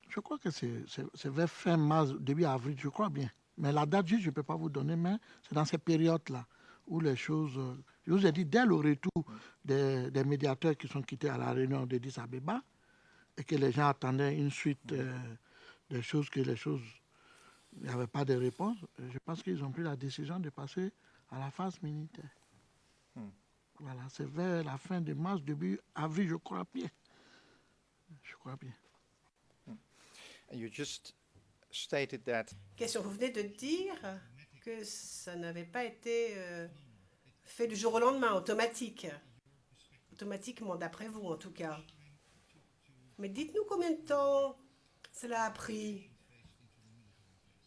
Je crois que c'est vers fin mars, début avril, je crois bien. Mais la date juste, je ne peux pas vous donner, mais c'est dans ces périodes-là où les choses... je vous ai dit, dès le retour des médiateurs qui sont quittés à la réunion de Addis Abeba, et que les gens attendaient une suite des choses, il n'y avait pas de réponse, je pense qu'ils ont pris la décision de passer à la phase militaire. Voilà, c'est vers la fin de mars, début avril, je crois bien. Je crois bien. and you just stated that Question, vous venez de dire que ça n'avait pas été fait du jour au lendemain, automatiquement, d'après vous en tout cas. Mais dites-nous combien de temps cela a pris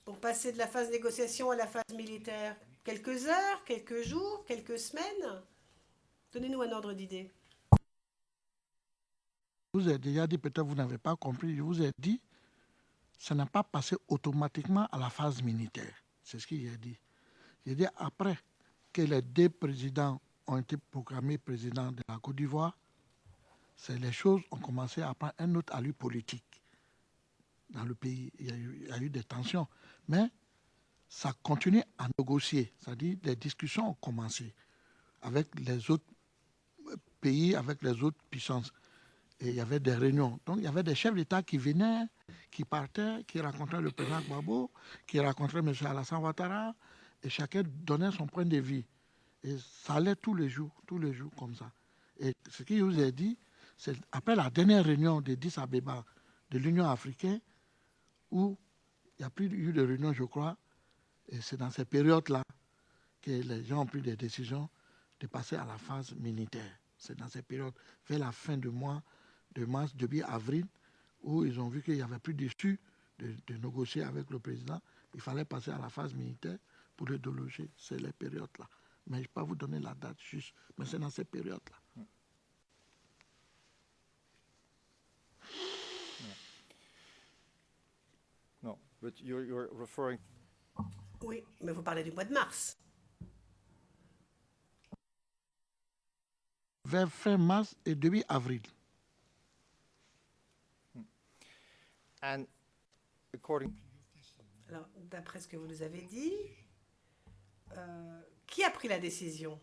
pour passer de la phase négociation à la phase militaire? Quelques heures, quelques jours, quelques semaines? Donnez-nous un ordre d'idée. Je vous ai déjà dit, peut-être vous n'avez pas compris, je vous ai dit, ça n'a pas passé automatiquement à la phase militaire. C'est ce que j'ai dit. J'ai dit après que les deux présidents ont été proclamés présidents de la Côte d'Ivoire, les choses ont commencé à prendre un autre allure politique dans le pays. Il y a eu des tensions. Mais ça continue à négocier. C'est-à-dire les discussions ont commencé avec les autres pays avec les autres puissances. Et il y avait des réunions. Donc, il y avait des chefs d'État qui venaient, qui partaient, qui rencontraient le président Gbagbo, qui rencontraient M. Alassane Ouattara, et chacun donnait son point de vue. Et ça allait tous les jours comme ça. Et ce que je vous ai dit, c'est après la dernière réunion de 10 Abeba de l'Union africaine, où il n'y a plus eu de réunion, je crois, et c'est dans ces périodes-là que les gens ont pris des décisions de passer à la phase militaire. C'est dans ces périodes, vers la fin du mois de mars, début avril, où ils ont vu qu'il n'y avait plus d'issue de négocier avec le président. Il fallait passer à la phase militaire pour le déloger. C'est les périodes-là. Mais je ne peux pas vous donner la date juste, mais c'est dans ces périodes-là. No, but you're referring. Oui, mais vous parlez du mois de mars. Vers fin mars et début avril. And according. Alors, d'après ce que vous nous avez dit, qui a pris la décision?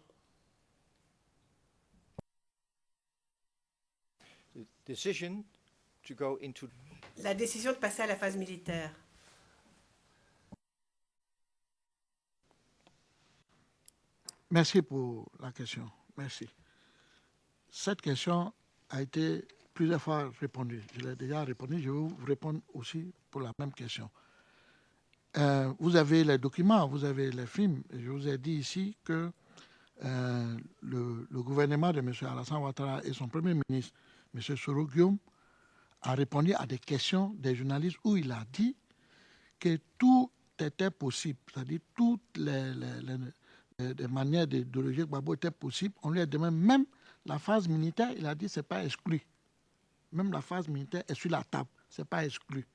The decision to go into. La décision de passer à la phase militaire. Merci pour la question. Merci. Cette question a été plusieurs fois répondue. Je l'ai déjà répondu. Je vais vous répondre aussi pour la même question. Vous avez les documents, vous avez les films. Je vous ai dit ici que le gouvernement de M. Alassane Ouattara et son premier ministre, M. Soro Guillaume, a répondu à des questions des journalistes où il a dit que tout était possible. C'est-à-dire toutes les manières de déloger Gbagbo étaient possibles. On lui a demandé même la phase militaire, il a dit ce n'est pas exclu. Même la phase militaire est sur la table, ce n'est pas exclu.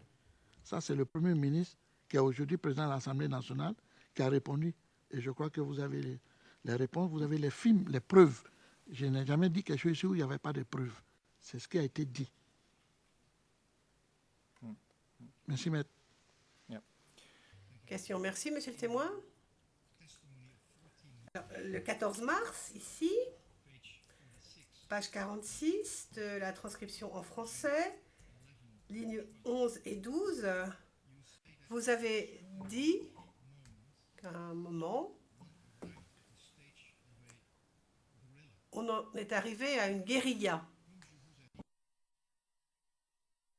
Ça, c'est le Premier ministre qui est aujourd'hui président de l'Assemblée nationale qui a répondu. Et je crois que vous avez les réponses, vous avez les films, les preuves. Je n'ai jamais dit quelque chose ici où il n'y avait pas de preuves. C'est ce qui a été dit. Merci, maître. Question, merci, monsieur le témoin. Alors, le 14 mars, ici, page 46 de la transcription en français, lignes 11 et 12, vous avez dit qu'à un moment, on en est arrivé à une guérilla.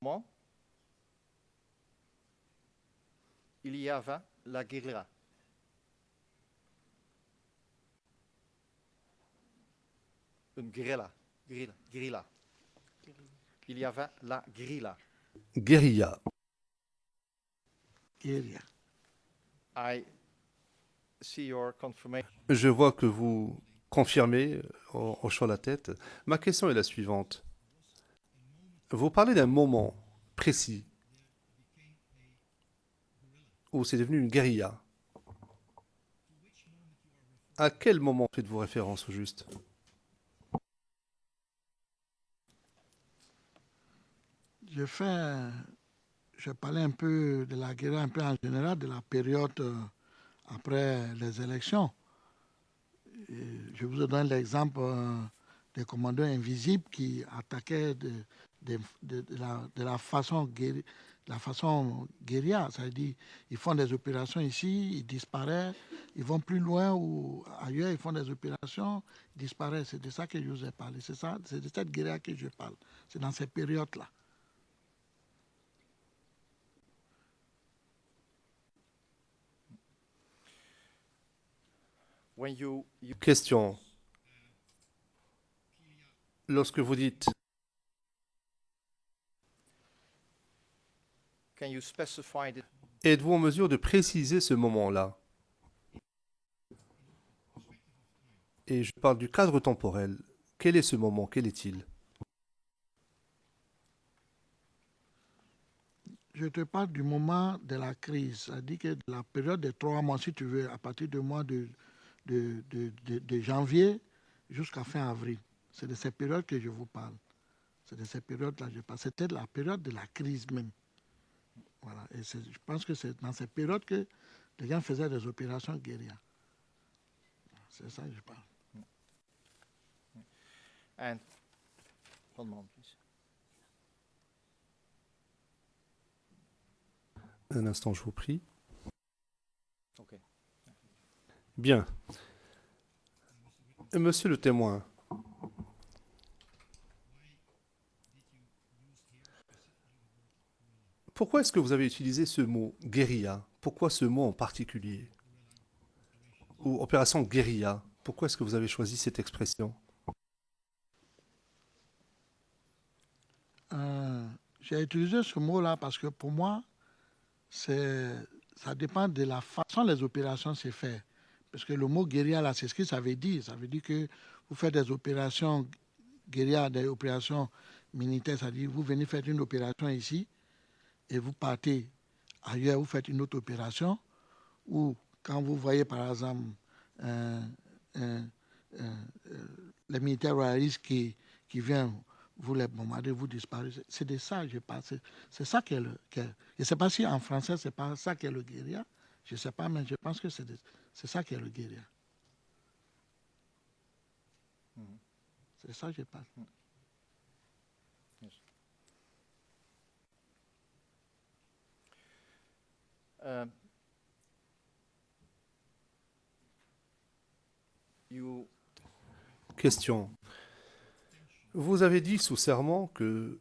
Moment, il y avait la guérilla. Une guérilla. Guérilla. Il y avait la guérilla. Guérilla. Guérilla. I see your confirmation. Je vois que vous confirmez en hochant la tête. Ma question est la suivante. Vous parlez d'un moment précis où c'est devenu une guérilla. À quel moment faites-vous référence au juste? Je parlais un peu de la guérilla, un peu en général, de la période après les élections. Et je vous donne l'exemple des commandants invisibles qui attaquaient de la façon guérilla. C'est-à-dire, ils font des opérations ici, ils disparaissent, ils vont plus loin ou ailleurs, ils font des opérations, ils disparaissent. C'est de ça que je vous ai parlé. C'est de cette guérilla que je parle. C'est dans ces périodes-là. When you Question. Lorsque vous dites can you specify the êtes-vous en mesure de préciser ce moment-là? Et je parle du cadre temporel. Quel est ce moment? Quel est-il? Je te parle du moment de la crise, c'est-à-dire que de la période des 3 mois, si tu veux, à partir du mois de janvier jusqu'à fin avril. C'est de ces périodes que je vous parle. C'est de ces périodes-là que je parle. C'était la période de la crise même. Voilà. Et je pense que c'est dans ces périodes que les gens faisaient des opérations guérilla. C'est ça que je parle. And one moment, please. Un instant, je vous prie. Okay. Bien. Monsieur le témoin, pourquoi est-ce que vous avez utilisé ce mot guérilla? Pourquoi ce mot en particulier? Ou opération guérilla? Pourquoi est-ce que vous avez choisi cette expression? J'ai utilisé ce mot-là parce que pour moi, ça dépend de la façon dont les opérations se font. Parce que le mot guérilla, là, c'est ce que ça veut dire. Ça veut dire que vous faites des opérations guérilla, des opérations militaires, c'est-à-dire vous venez faire une opération ici et vous partez ailleurs, vous faites une autre opération, ou quand vous voyez par exemple les militaires royalistes qui viennent vous les bombarder, vous disparaissez. C'est de ça que je parle. C'est ça qui est le... je ne sais pas si en français, c'est pas ça qui est le guérilla. Je ne sais pas, mais je pense que c'est ça qui est le guérilla. C'est ça que je parle. Yes. You Question. Vous avez dit sous serment que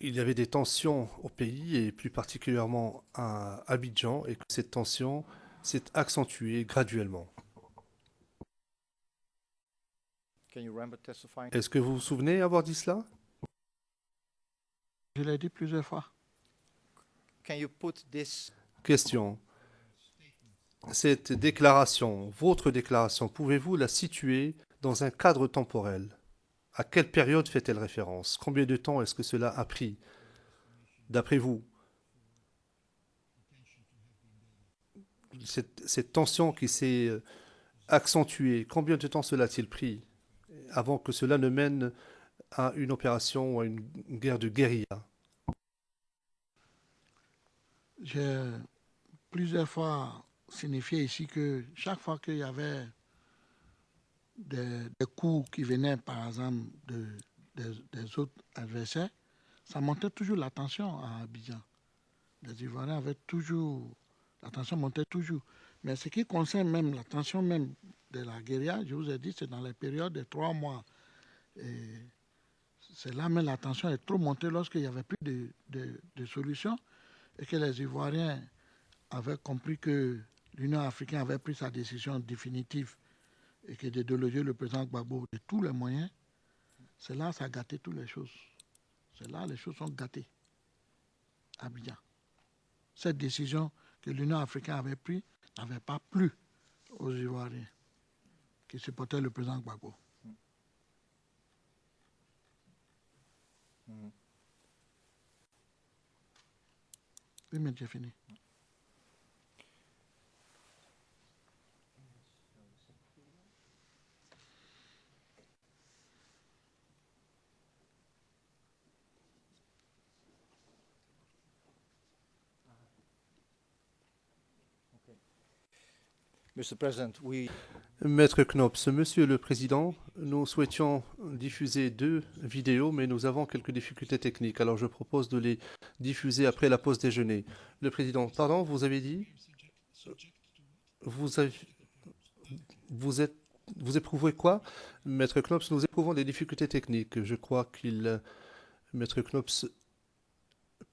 il y avait des tensions au pays et plus particulièrement à Abidjan et que cette tension s'est accentuée graduellement. can you remember testifying? Est-ce que vous vous souvenez avoir dit cela? Je l'ai dit plusieurs fois. Can you put this Question. Cette déclaration, votre déclaration, pouvez-vous la situer dans un cadre temporel? À quelle période fait-elle référence? Combien de temps est-ce que cela a pris, d'après vous? Cette tension qui s'est accentuée, combien de temps cela a-t-il pris avant que cela ne mène à une opération ou à une guerre de guérilla? J'ai plusieurs fois signifié ici que chaque fois qu'il y avait des coups qui venaient, par exemple, des autres adversaires, ça montait toujours la tension à Abidjan. Les Ivoiriens avaient toujours... La tension montait toujours. Mais ce qui concerne même la tension même de la guérilla, je vous ai dit, c'est dans les périodes de 3 mois. Et c'est là même la tension est trop montée lorsqu'il n'y avait plus de solution et que les Ivoiriens avaient compris que l'Union africaine avait pris sa décision définitive et que de déloger le président Gbagbo de tous les moyens. C'est là que ça a gâté toutes les choses. C'est là que les choses sont gâtées. Abidjan. Cette décision que l'Union africaine avait prise n'avait pas plu aux Ivoiriens qui supportaient le président Gbagbo. Oui, mais j'ai fini. Mr. President, Maître Knops, Monsieur le Président, nous souhaitions diffuser 2 vidéos, mais nous avons quelques difficultés techniques. Alors je propose de les diffuser après la pause déjeuner. Le Président, pardon, vous avez dit? Vous éprouvez quoi? Maître Knops, nous éprouvons des difficultés techniques. Je crois Maître Knops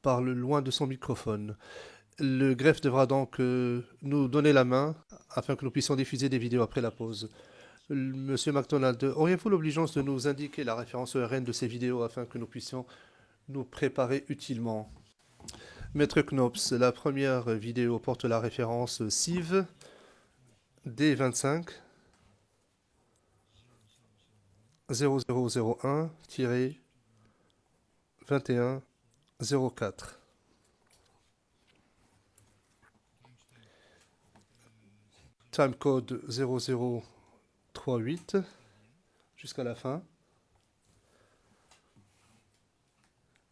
parle loin de son microphone. Le greffe devra donc nous donner la main afin que nous puissions diffuser des vidéos après la pause. Monsieur MacDonald, auriez-vous l'obligeance de nous indiquer la référence ERN de ces vidéos afin que nous puissions nous préparer utilement? Maître Knops, la première vidéo porte la référence CIV D25 0001-2104. Timecode 0038 jusqu'à la fin.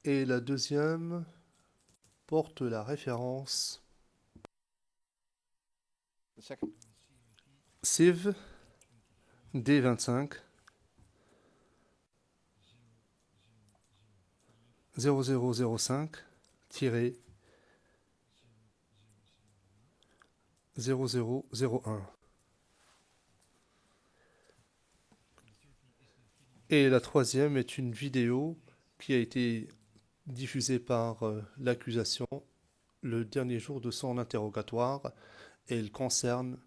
Et la deuxième porte la référence the second. CIV D25 0005-0001. Et la troisième est une vidéo qui a été diffusée par l'accusation le dernier jour de son interrogatoire. Et elle concerne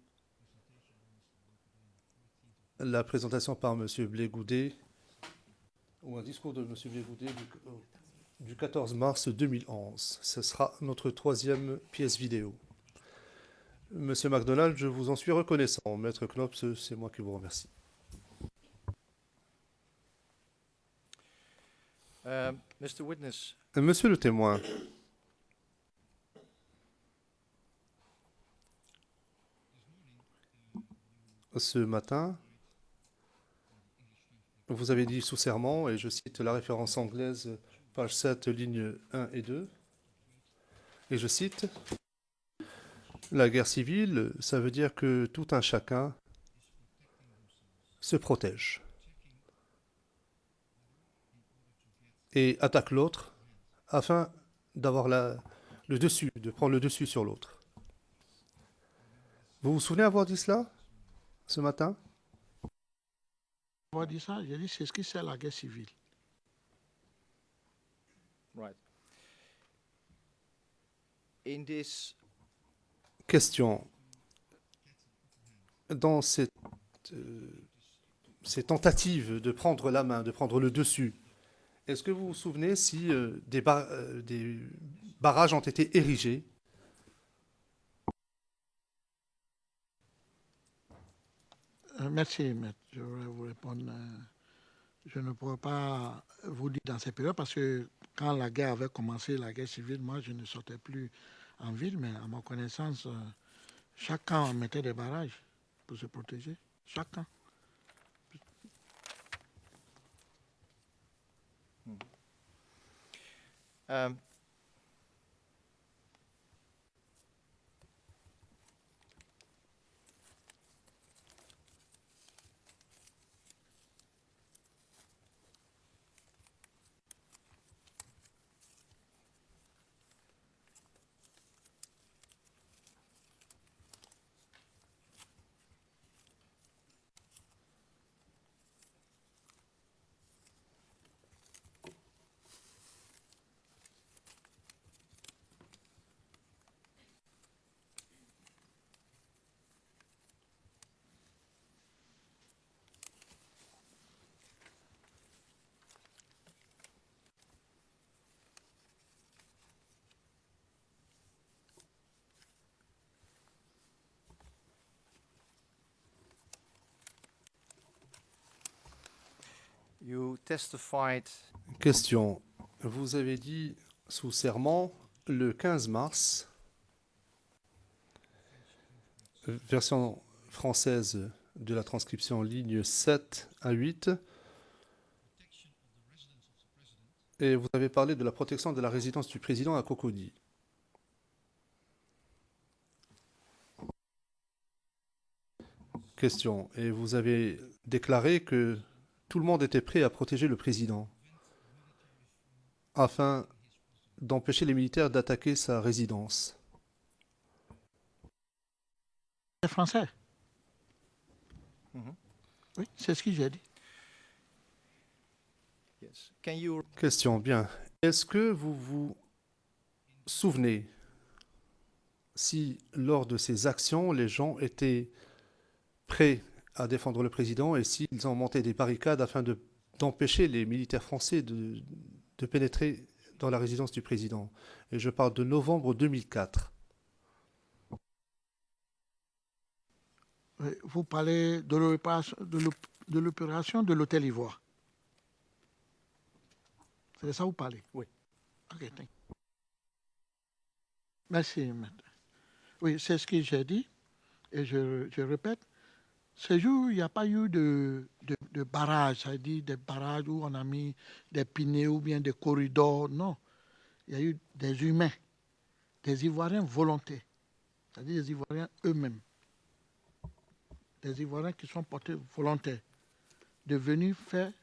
la présentation par M. Blé Goudet, ou un discours de M. Blé Goudet du 14 mars 2011. Ce sera notre troisième pièce vidéo. Monsieur MacDonald, je vous en suis reconnaissant. Maître Knops, c'est moi qui vous remercie. Mr. Witness, Monsieur le témoin, ce matin, vous avez dit sous serment, et je cite la référence anglaise, page 7, lignes 1 et 2, et je cite, « La guerre civile, ça veut dire que tout un chacun se protège et attaque l'autre afin d'avoir le dessus, de prendre le dessus sur l'autre. » Vous vous souvenez avoir dit cela ce matin? Avoir dit ça, j'ai dit c'est ce qui sert la guerre civile. right. In this Question. Dans ces tentatives de prendre la main, de prendre le dessus, est-ce que vous vous souvenez si des barrages ont été érigés? Merci, maître. Je voudrais vous répondre. Je ne pourrais pas vous dire dans ces périodes parce que quand la guerre avait commencé, la guerre civile, moi, je ne sortais plus en ville, mais à ma connaissance, chaque camp mettait des barrages pour se protéger. Chaque camp. um, you testified Question. Vous avez dit sous serment le 15 mars, version française de la transcription, ligne 7 à 8, et vous avez parlé de la protection de la résidence du président à Cocody. Question. Et vous avez déclaré que tout le monde était prêt à protéger le président afin d'empêcher les militaires d'attaquer sa résidence. C'est français. Mhm. Oui, c'est ce que j'ai dit. yes. Can you Question, bien. Est-ce que vous vous souvenez si, lors de ces actions, les gens étaient prêts à défendre le président et s'ils ont monté des barricades afin d'empêcher les militaires français de pénétrer dans la résidence du président? Et je parle de novembre 2004. Oui, vous parlez de l'opération de l'Hôtel Ivoire. C'est de ça que vous parlez? Oui. Ok, thank you. Merci, maître. Oui, c'est ce que j'ai dit, et je répète. Ce jour, il n'y a pas eu de barrage, c'est-à-dire des barrages où on a mis des pinets ou bien des corridors, non. Il y a eu des humains, des Ivoiriens volontaires, c'est-à-dire des Ivoiriens eux-mêmes, des Ivoiriens qui sont portés volontaires, de venir faire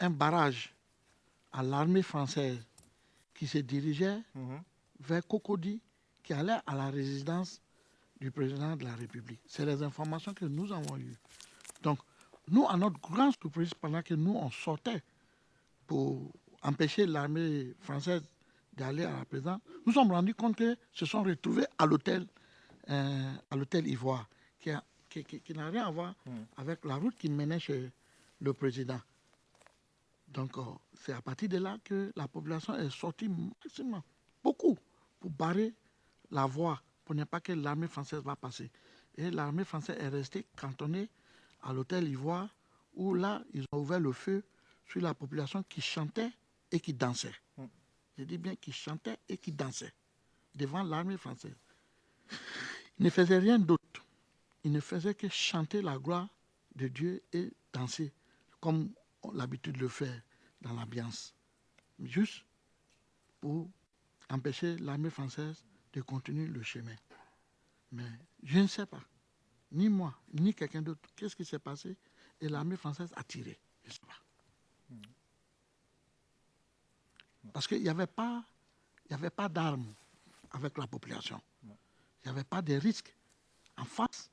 un barrage à l'armée française qui se dirigeait Mhm. vers Cocody, qui allait à la résidence du président de la République. C'est les informations que nous avons eues. Donc, nous, à notre grande surprise, pendant que nous, on sortait pour empêcher l'armée française d'aller à la présidence, nous sommes rendus compte qu'ils se sont retrouvés à l'hôtel Ivoire, qui n'a rien à voir avec la route qui menait chez le président. Donc, c'est à partir de là que la population est sortie maximum, beaucoup, pour barrer la voie, pour ne pas que l'armée française va passer. Et l'armée française est restée cantonnée à l'hôtel Ivoire, où là, ils ont ouvert le feu sur la population qui chantait et qui dansait. Je dis bien qui chantait et qui dansait devant l'armée française. Ils ne faisaient rien d'autre. Ils ne faisaient que chanter la gloire de Dieu et danser, comme on a l'habitude de le faire dans l'ambiance. Juste pour empêcher l'armée française de continuer le chemin. Mais je ne sais pas, ni moi, ni quelqu'un d'autre, qu'est-ce qui s'est passé, et l'armée française a tiré. Je ne sais pas. Parce qu'il n'y avait pas d'armes avec la population. Il n'y avait pas de risque en face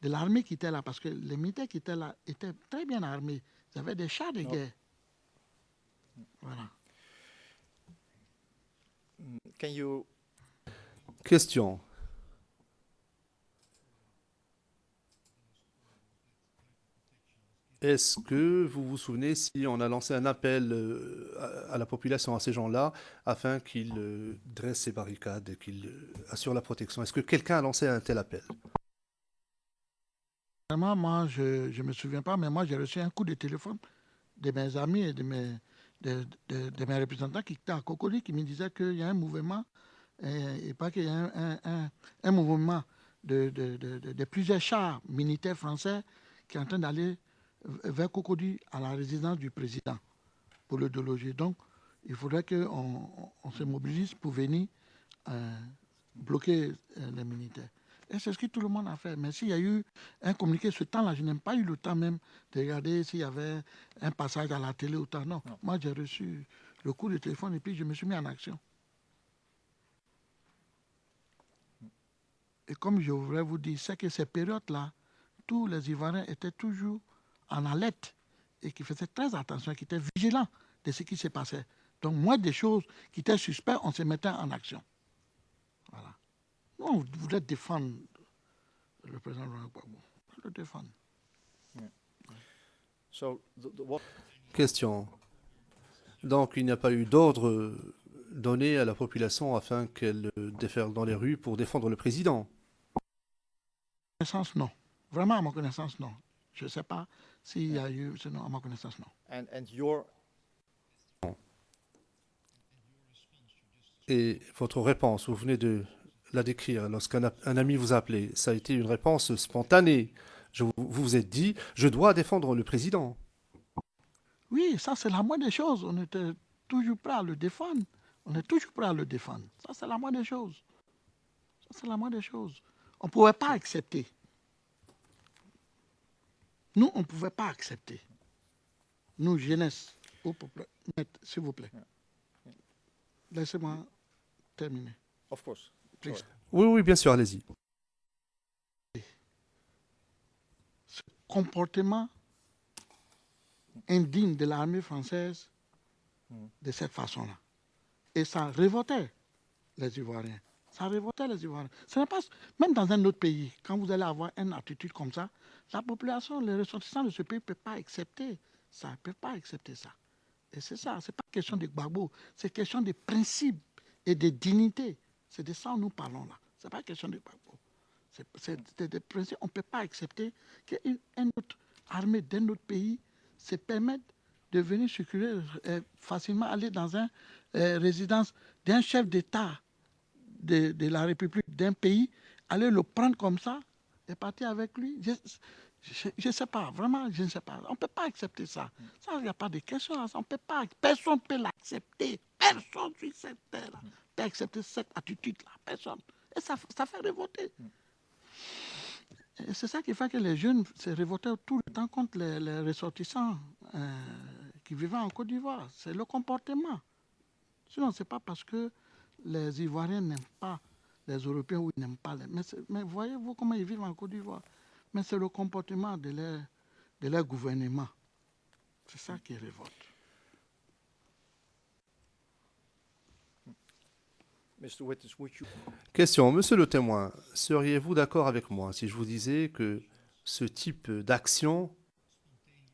de l'armée qui était là, parce que les militaires qui étaient là étaient très bien armés. Ils avaient des chars de guerre. Voilà. Can you Question. Est-ce que vous vous souvenez si on a lancé un appel à la population, à ces gens-là, afin qu'ils dressent ces barricades et qu'ils assurent la protection? Est-ce que quelqu'un a lancé un tel appel? Vraiment, moi, je ne me souviens pas, mais moi, j'ai reçu un coup de téléphone de mes amis et de mes représentants qui étaient à Cocody, qui me disaient qu'il y a un mouvement, et pas qu'il y a un mouvement de plusieurs chars militaires français qui est en train d'aller vers Cocody à la résidence du président pour le déloger. Donc, il faudrait qu'on se mobilise pour venir bloquer les militaires. Et c'est ce que tout le monde a fait. Mais s'il y a eu un communiqué ce temps-là, je n'ai pas eu le temps même de regarder s'il y avait un passage à la télé ou tant. Non. Moi, j'ai reçu le coup de téléphone et puis je me suis mis en action. Et comme je voudrais vous dire, c'est que ces périodes-là, tous les Ivoiriens étaient toujours en alerte et qui faisaient très attention, qui étaient vigilants de ce qui se passait. Donc, moins des choses qui étaient suspectes, on se mettait en action. Voilà. Nous, on voulait défendre le président Laurent Gbagbo. On voulait le défendre. so what Question. Donc, il n'y a pas eu d'ordre donné à la population afin qu'elle déferle dans les rues pour défendre le président? À ma connaissance, non. Vraiment, à ma connaissance, non. Je ne sais pas s'il y a eu... Non, à ma connaissance, non. and your Et votre réponse, vous venez de la décrire, lorsqu'un ami vous a appelé, ça a été une réponse spontanée. Vous vous êtes dit, je dois défendre le président. Oui, ça, c'est la moindre des choses. On était toujours prêt à le défendre. On est toujours prêt à le défendre. Ça, c'est la moindre des choses. Ça, c'est la moindre des choses. On ne pouvait pas accepter. Nous, on ne pouvait pas accepter. Nous, jeunesse, au peuple, maître, s'il vous plaît. Laissez-moi terminer. of course. Please. Oui, oui, bien sûr, allez-y. Ce comportement indigne de l'armée française de cette façon-là. Et ça révoltait les Ivoiriens. Ça révoltait les Ivoiriens. Ce n'est pas, même dans un autre pays, quand vous allez avoir une attitude comme ça, la population, les ressortissants de ce pays ne peuvent pas accepter ça. Ne peuvent pas accepter ça. Et c'est ça, ce n'est pas question de Gbagbo, c'est question de principe et de dignité. C'est de ça que nous parlons là. Ce n'est pas question de Gbagbo. C'est des principes. On ne peut pas accepter qu'une autre armée d'un autre pays se permette de venir circuler facilement, aller dans une résidence d'un chef d'État de la République, d'un pays, aller le prendre comme ça et partir avec lui. Je ne sais pas, vraiment, je ne sais pas. On ne peut pas accepter ça. Ça, il n'y a pas de question à ça. On peut pas, personne ne peut l'accepter. Personne sur cette terre peut accepter cette attitude-là. Personne. Et ça fait révolter. Et c'est ça qui fait que les jeunes se révoltaient tout le temps contre les ressortissants qui vivaient en Côte d'Ivoire. C'est le comportement. Sinon, ce n'est pas parce que les Ivoiriens n'aiment pas les Européens ou ils n'aiment pas les... Mais voyez-vous comment ils vivent en Côte d'Ivoire. Mais c'est le comportement de leur gouvernement. C'est ça qui révolte. Mr. Witness, would you... Question, monsieur le témoin, seriez-vous d'accord avec moi si je vous disais que ce type d'action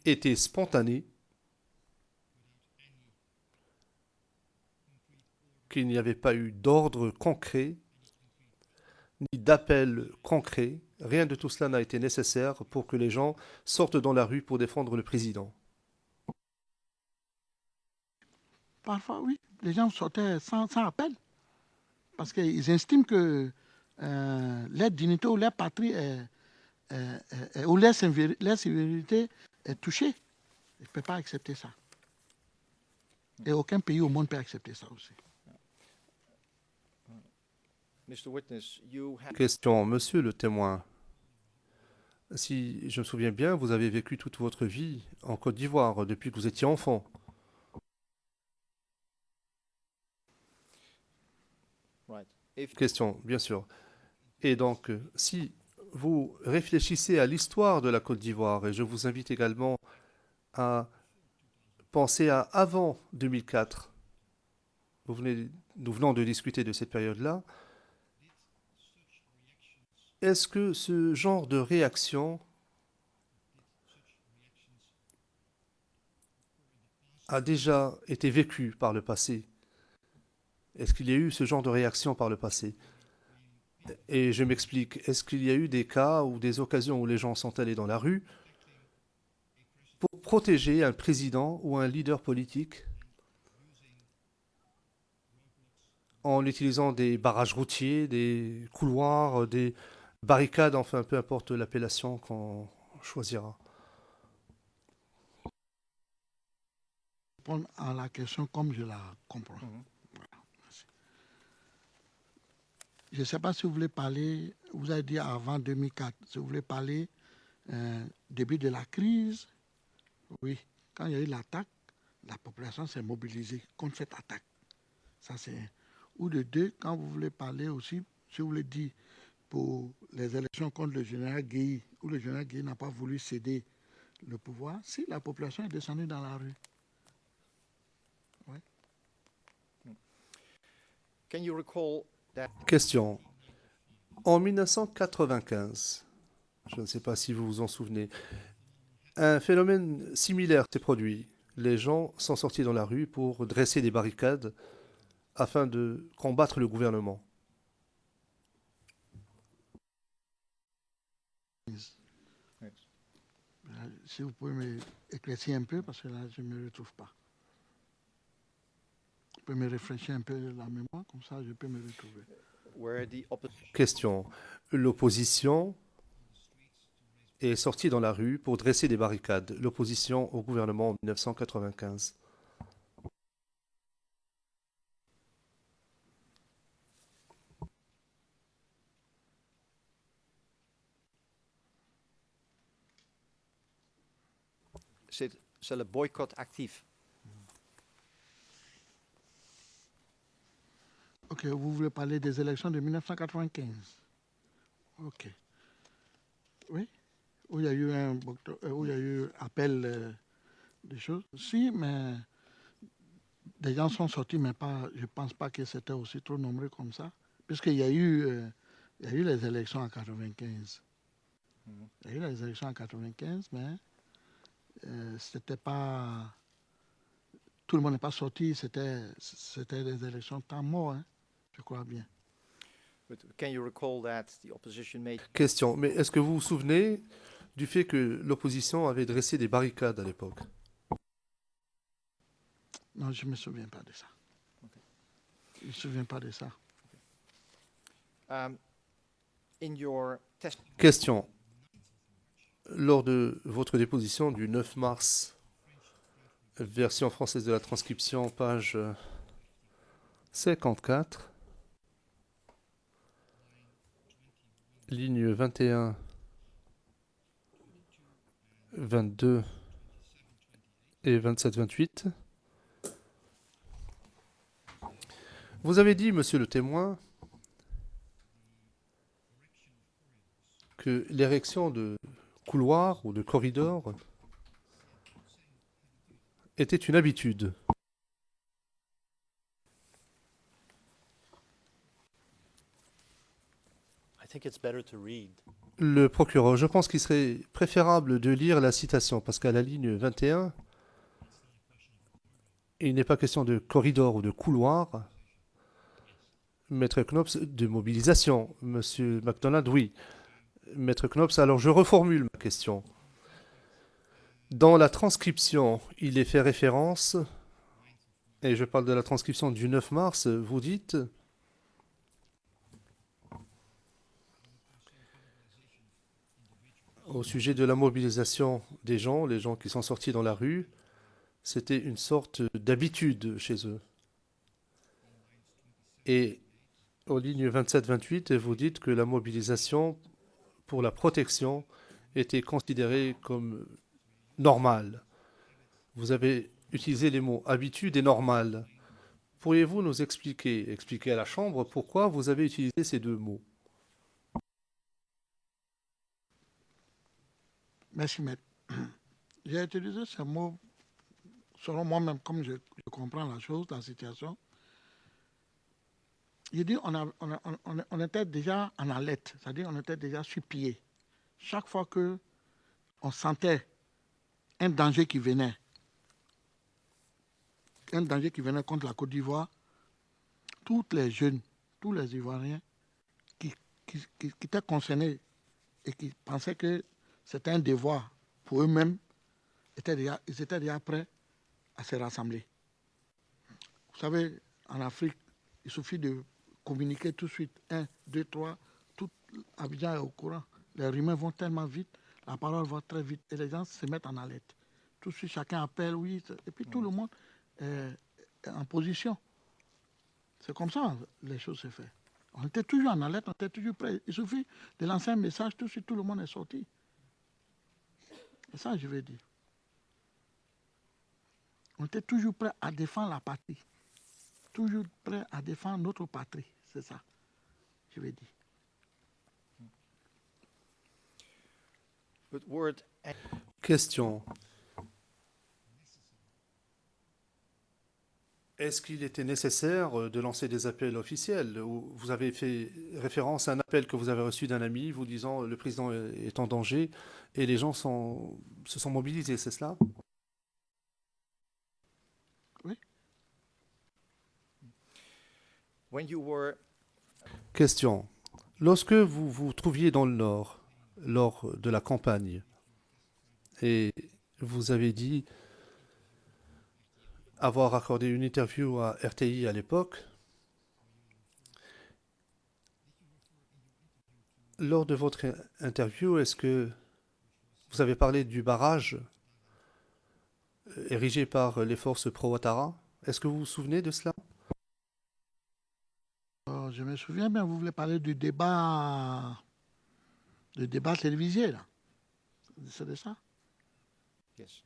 était spontané, qu'il n'y avait pas eu d'ordre concret, ni d'appel concret, rien de tout cela n'a été nécessaire pour que les gens sortent dans la rue pour défendre le président? Parfois, oui, les gens sortaient sans appel. Parce qu'ils estiment que leur dignité ou leur patrie ou leur sécurité est touchée. Ils ne peuvent pas accepter ça. Et aucun pays au monde peut accepter ça aussi. Mr. Witness, you have... Question, monsieur le témoin. Si je me souviens bien, vous avez vécu toute votre vie en Côte d'Ivoire depuis que vous étiez enfant. Right. If... Question, bien sûr. Et donc, si vous réfléchissez à l'histoire de la Côte d'Ivoire, et je vous invite également à penser à avant 2004, nous venons de discuter de cette période-là, est-ce que ce genre de réaction a déjà été vécu par le passé? Est-ce qu'il y a eu ce genre de réaction par le passé? Et je m'explique. Est-ce qu'il y a eu des cas ou des occasions où les gens sont allés dans la rue pour protéger un président ou un leader politique en utilisant des barrages routiers, des couloirs, des barricades, enfin peu importe l'appellation qu'on choisira? Répondre à la question comme je la comprends. Je ne sais pas si vous voulez parler, vous avez dit avant 2004, si vous voulez parler début de la crise. Oui, quand il y a eu l'attaque, la population s'est mobilisée contre cette attaque. Ça, c'est... Ou de deux, quand vous voulez parler aussi, si vous voulez dire pour les élections contre le général Guèye, où le général Guèye n'a pas voulu céder le pouvoir, si la population est descendue dans la rue. Oui. Can you recall that... Question. En 1995, je ne sais pas si vous vous en souvenez, un phénomène similaire s'est produit. Les gens sont sortis dans la rue pour dresser des barricades afin de combattre le gouvernement. Si vous pouvez m'éclaircir un peu, parce que là, je ne me retrouve pas. Vous pouvez me réfléchir un peu la mémoire, comme ça, je peux me retrouver. where the Question. L'opposition est sortie dans la rue pour dresser des barricades. L'opposition au gouvernement en 1995. c'est le boycott actif. Ok, vous voulez parler des élections de 1995. Ok. Oui, où il y a eu où il y a eu appel des choses. Si, mais des gens sont sortis, mais pas, je ne pense pas que c'était aussi trop nombreux comme ça, puisqu'il y a eu les élections en 95. Il y a eu les élections en 95, mais c'était pas... Tout le monde n'est pas sorti, c'était des élections temps mort, hein, je crois bien. But can you recall that the opposition made... Question. Mais est-ce que vous vous souvenez du fait que l'opposition avait dressé des barricades à l'époque? Non, je ne me souviens pas de ça. Okay. Je ne me souviens pas de ça. In your test... Question. Lors de votre déposition du 9 mars, version française de la transcription, page 54, ligne 21, 22 et 27-28, Vous avez dit, monsieur le témoin, que l'érection de couloirs ou de corridors était une habitude. I think it's better to read. Le procureur, je pense qu'il serait préférable de lire la citation, parce qu'à la ligne 21, il n'est pas question de corridor ou de couloir. Maître Knops, de mobilisation. Monsieur MacDonald, oui. Maître Knops, alors je reformule ma question. Dans la transcription, il est fait référence, et je parle de la transcription du 9 mars, vous dites... Au sujet de la mobilisation des gens, les gens qui sont sortis dans la rue, c'était une sorte d'habitude chez eux. Et aux lignes 27-28, vous dites que la mobilisation pour la protection était considérée comme normale. Vous avez utilisé les mots habitude et normal. Pourriez-vous nous expliquer à la Chambre pourquoi vous avez utilisé ces deux mots? Merci, maître. J'ai utilisé ce mot, selon moi-même, comme je comprends la chose, la situation. J'ai dit on était déjà en alerte, c'est-à-dire on était déjà sur pied. Chaque fois qu'on sentait un danger qui venait contre la Côte d'Ivoire, tous les jeunes, tous les Ivoiriens qui étaient concernés et qui pensaient que c'était un devoir pour eux-mêmes, ils étaient déjà prêts à se rassembler. Vous savez, en Afrique, il suffit de communiquer tout de suite. 1, 2, 3, tout Abidjan est au courant. Les rumeurs vont tellement vite, la parole va très vite et les gens se mettent en alerte. Tout de suite, chacun appelle, oui, et puis tout le monde est en position. C'est comme ça que les choses se font. On était toujours en alerte, on était toujours prêts. Il suffit de lancer un message, tout de suite, tout le monde est sorti. C'est ça que je veux dire. On était toujours prêt à défendre la patrie. Toujours prêt à défendre notre patrie. C'est ça, je veux dire. Question. Est-ce qu'il était nécessaire de lancer des appels officiels? Vous avez fait référence à un appel que vous avez reçu d'un ami vous disant le président est en danger et les gens se sont mobilisés, c'est cela? Oui. When you were Question. Lorsque vous vous trouviez dans le Nord, lors de la campagne, et vous avez dit avoir accordé une interview à RTI à l'époque, lors de votre interview, est-ce que vous avez parlé du barrage érigé par les forces pro-Ouattara? Est-ce que vous vous souvenez de cela? Je me souviens bien, vous voulez parler du débat télévisé, là. C'est de ça? yes.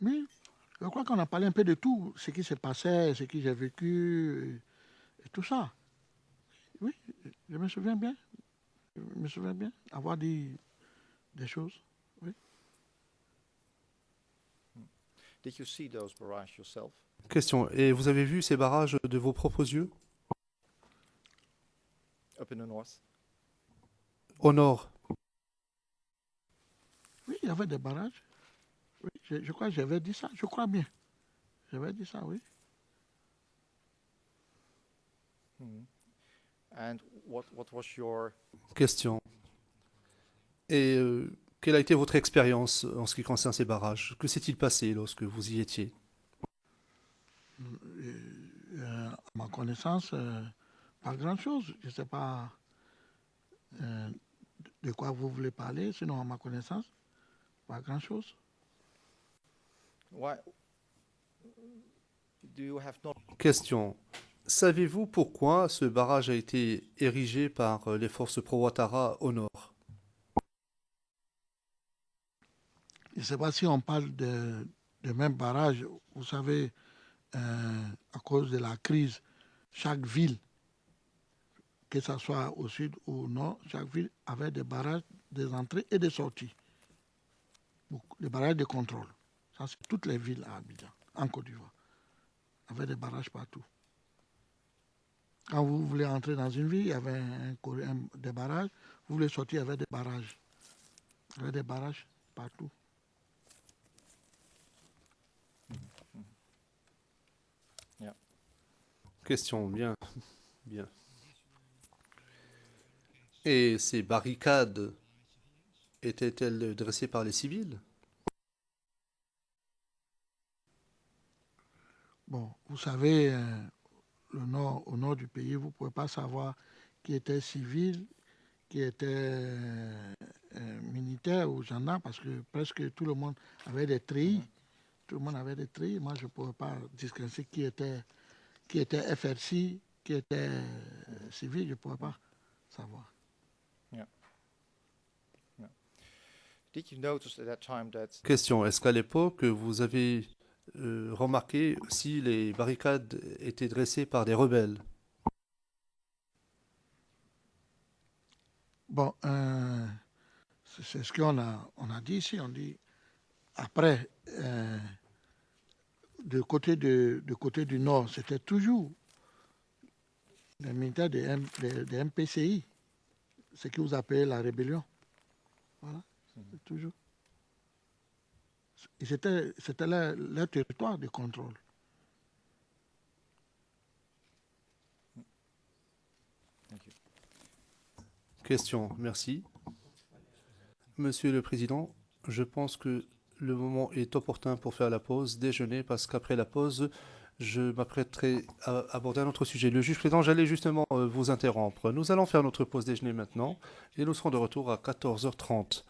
Oui. Je crois qu'on a parlé un peu de tout, ce qui s'est passé, ce que j'ai vécu, et tout ça. Oui, je me souviens bien. Je me souviens bien avoir dit des choses. Oui. Did you see those barrages yourself? Question. Et vous avez vu ces barrages de vos propres yeux? Up in the north? Au nord? Oui, il y avait des barrages. Oui, je crois que j'avais dit ça, je crois bien. J'avais dit ça, oui. And what was your Question. Et quelle a été votre expérience en ce qui concerne ces barrages? Que s'est-il passé lorsque vous y étiez? À ma connaissance, pas grand-chose. Je ne sais pas de quoi vous voulez parler, sinon à ma connaissance, pas grand-chose. why do you have not Question. Savez-vous pourquoi ce barrage a été érigé par les forces pro-Ouattara au nord? Je ne sais pas si on parle de même barrage. Vous savez, à cause de la crise chaque ville, que ce soit au sud ou au nord, chaque ville avait des barrages des entrées et des sorties. Des barrages de contrôle. Ça, c'est toutes les villes à Abidjan, en Côte d'Ivoire. Avait des barrages partout. Quand vous voulez entrer dans une ville, il y avait des barrages. Vous voulez sortir, il y avait des barrages. Il y avait des barrages partout. Question, bien, bien. Et ces barricades étaient-elles dressées par les civils? Bon, vous savez, au nord du pays, vous ne pouvez pas savoir qui était civil, qui était militaire ou gendarme, parce que presque tout le monde avait des treillis. Tout le monde avait des treillis. Moi, je ne pouvais pas distinguer qui était FRC, qui était civil, je ne pouvais pas savoir. Did you notice at that time that Question, est-ce qu'à l'époque, vous avez remarqué si les barricades étaient dressées par des rebelles? Bon, c'est ce qu'on a dit ici. On dit, après, du côté du nord, c'était toujours les militaires des MPCI, ce que vous appelez la rébellion. Voilà, c'est toujours. Et c'était leur territoire de contrôle. Question, merci. Monsieur le Président, je pense que le moment est opportun pour faire la pause déjeuner parce qu'après la pause, je m'apprêterai à aborder un autre sujet. Le juge président, j'allais justement vous interrompre. Nous allons faire notre pause déjeuner maintenant et nous serons de retour à 14h30.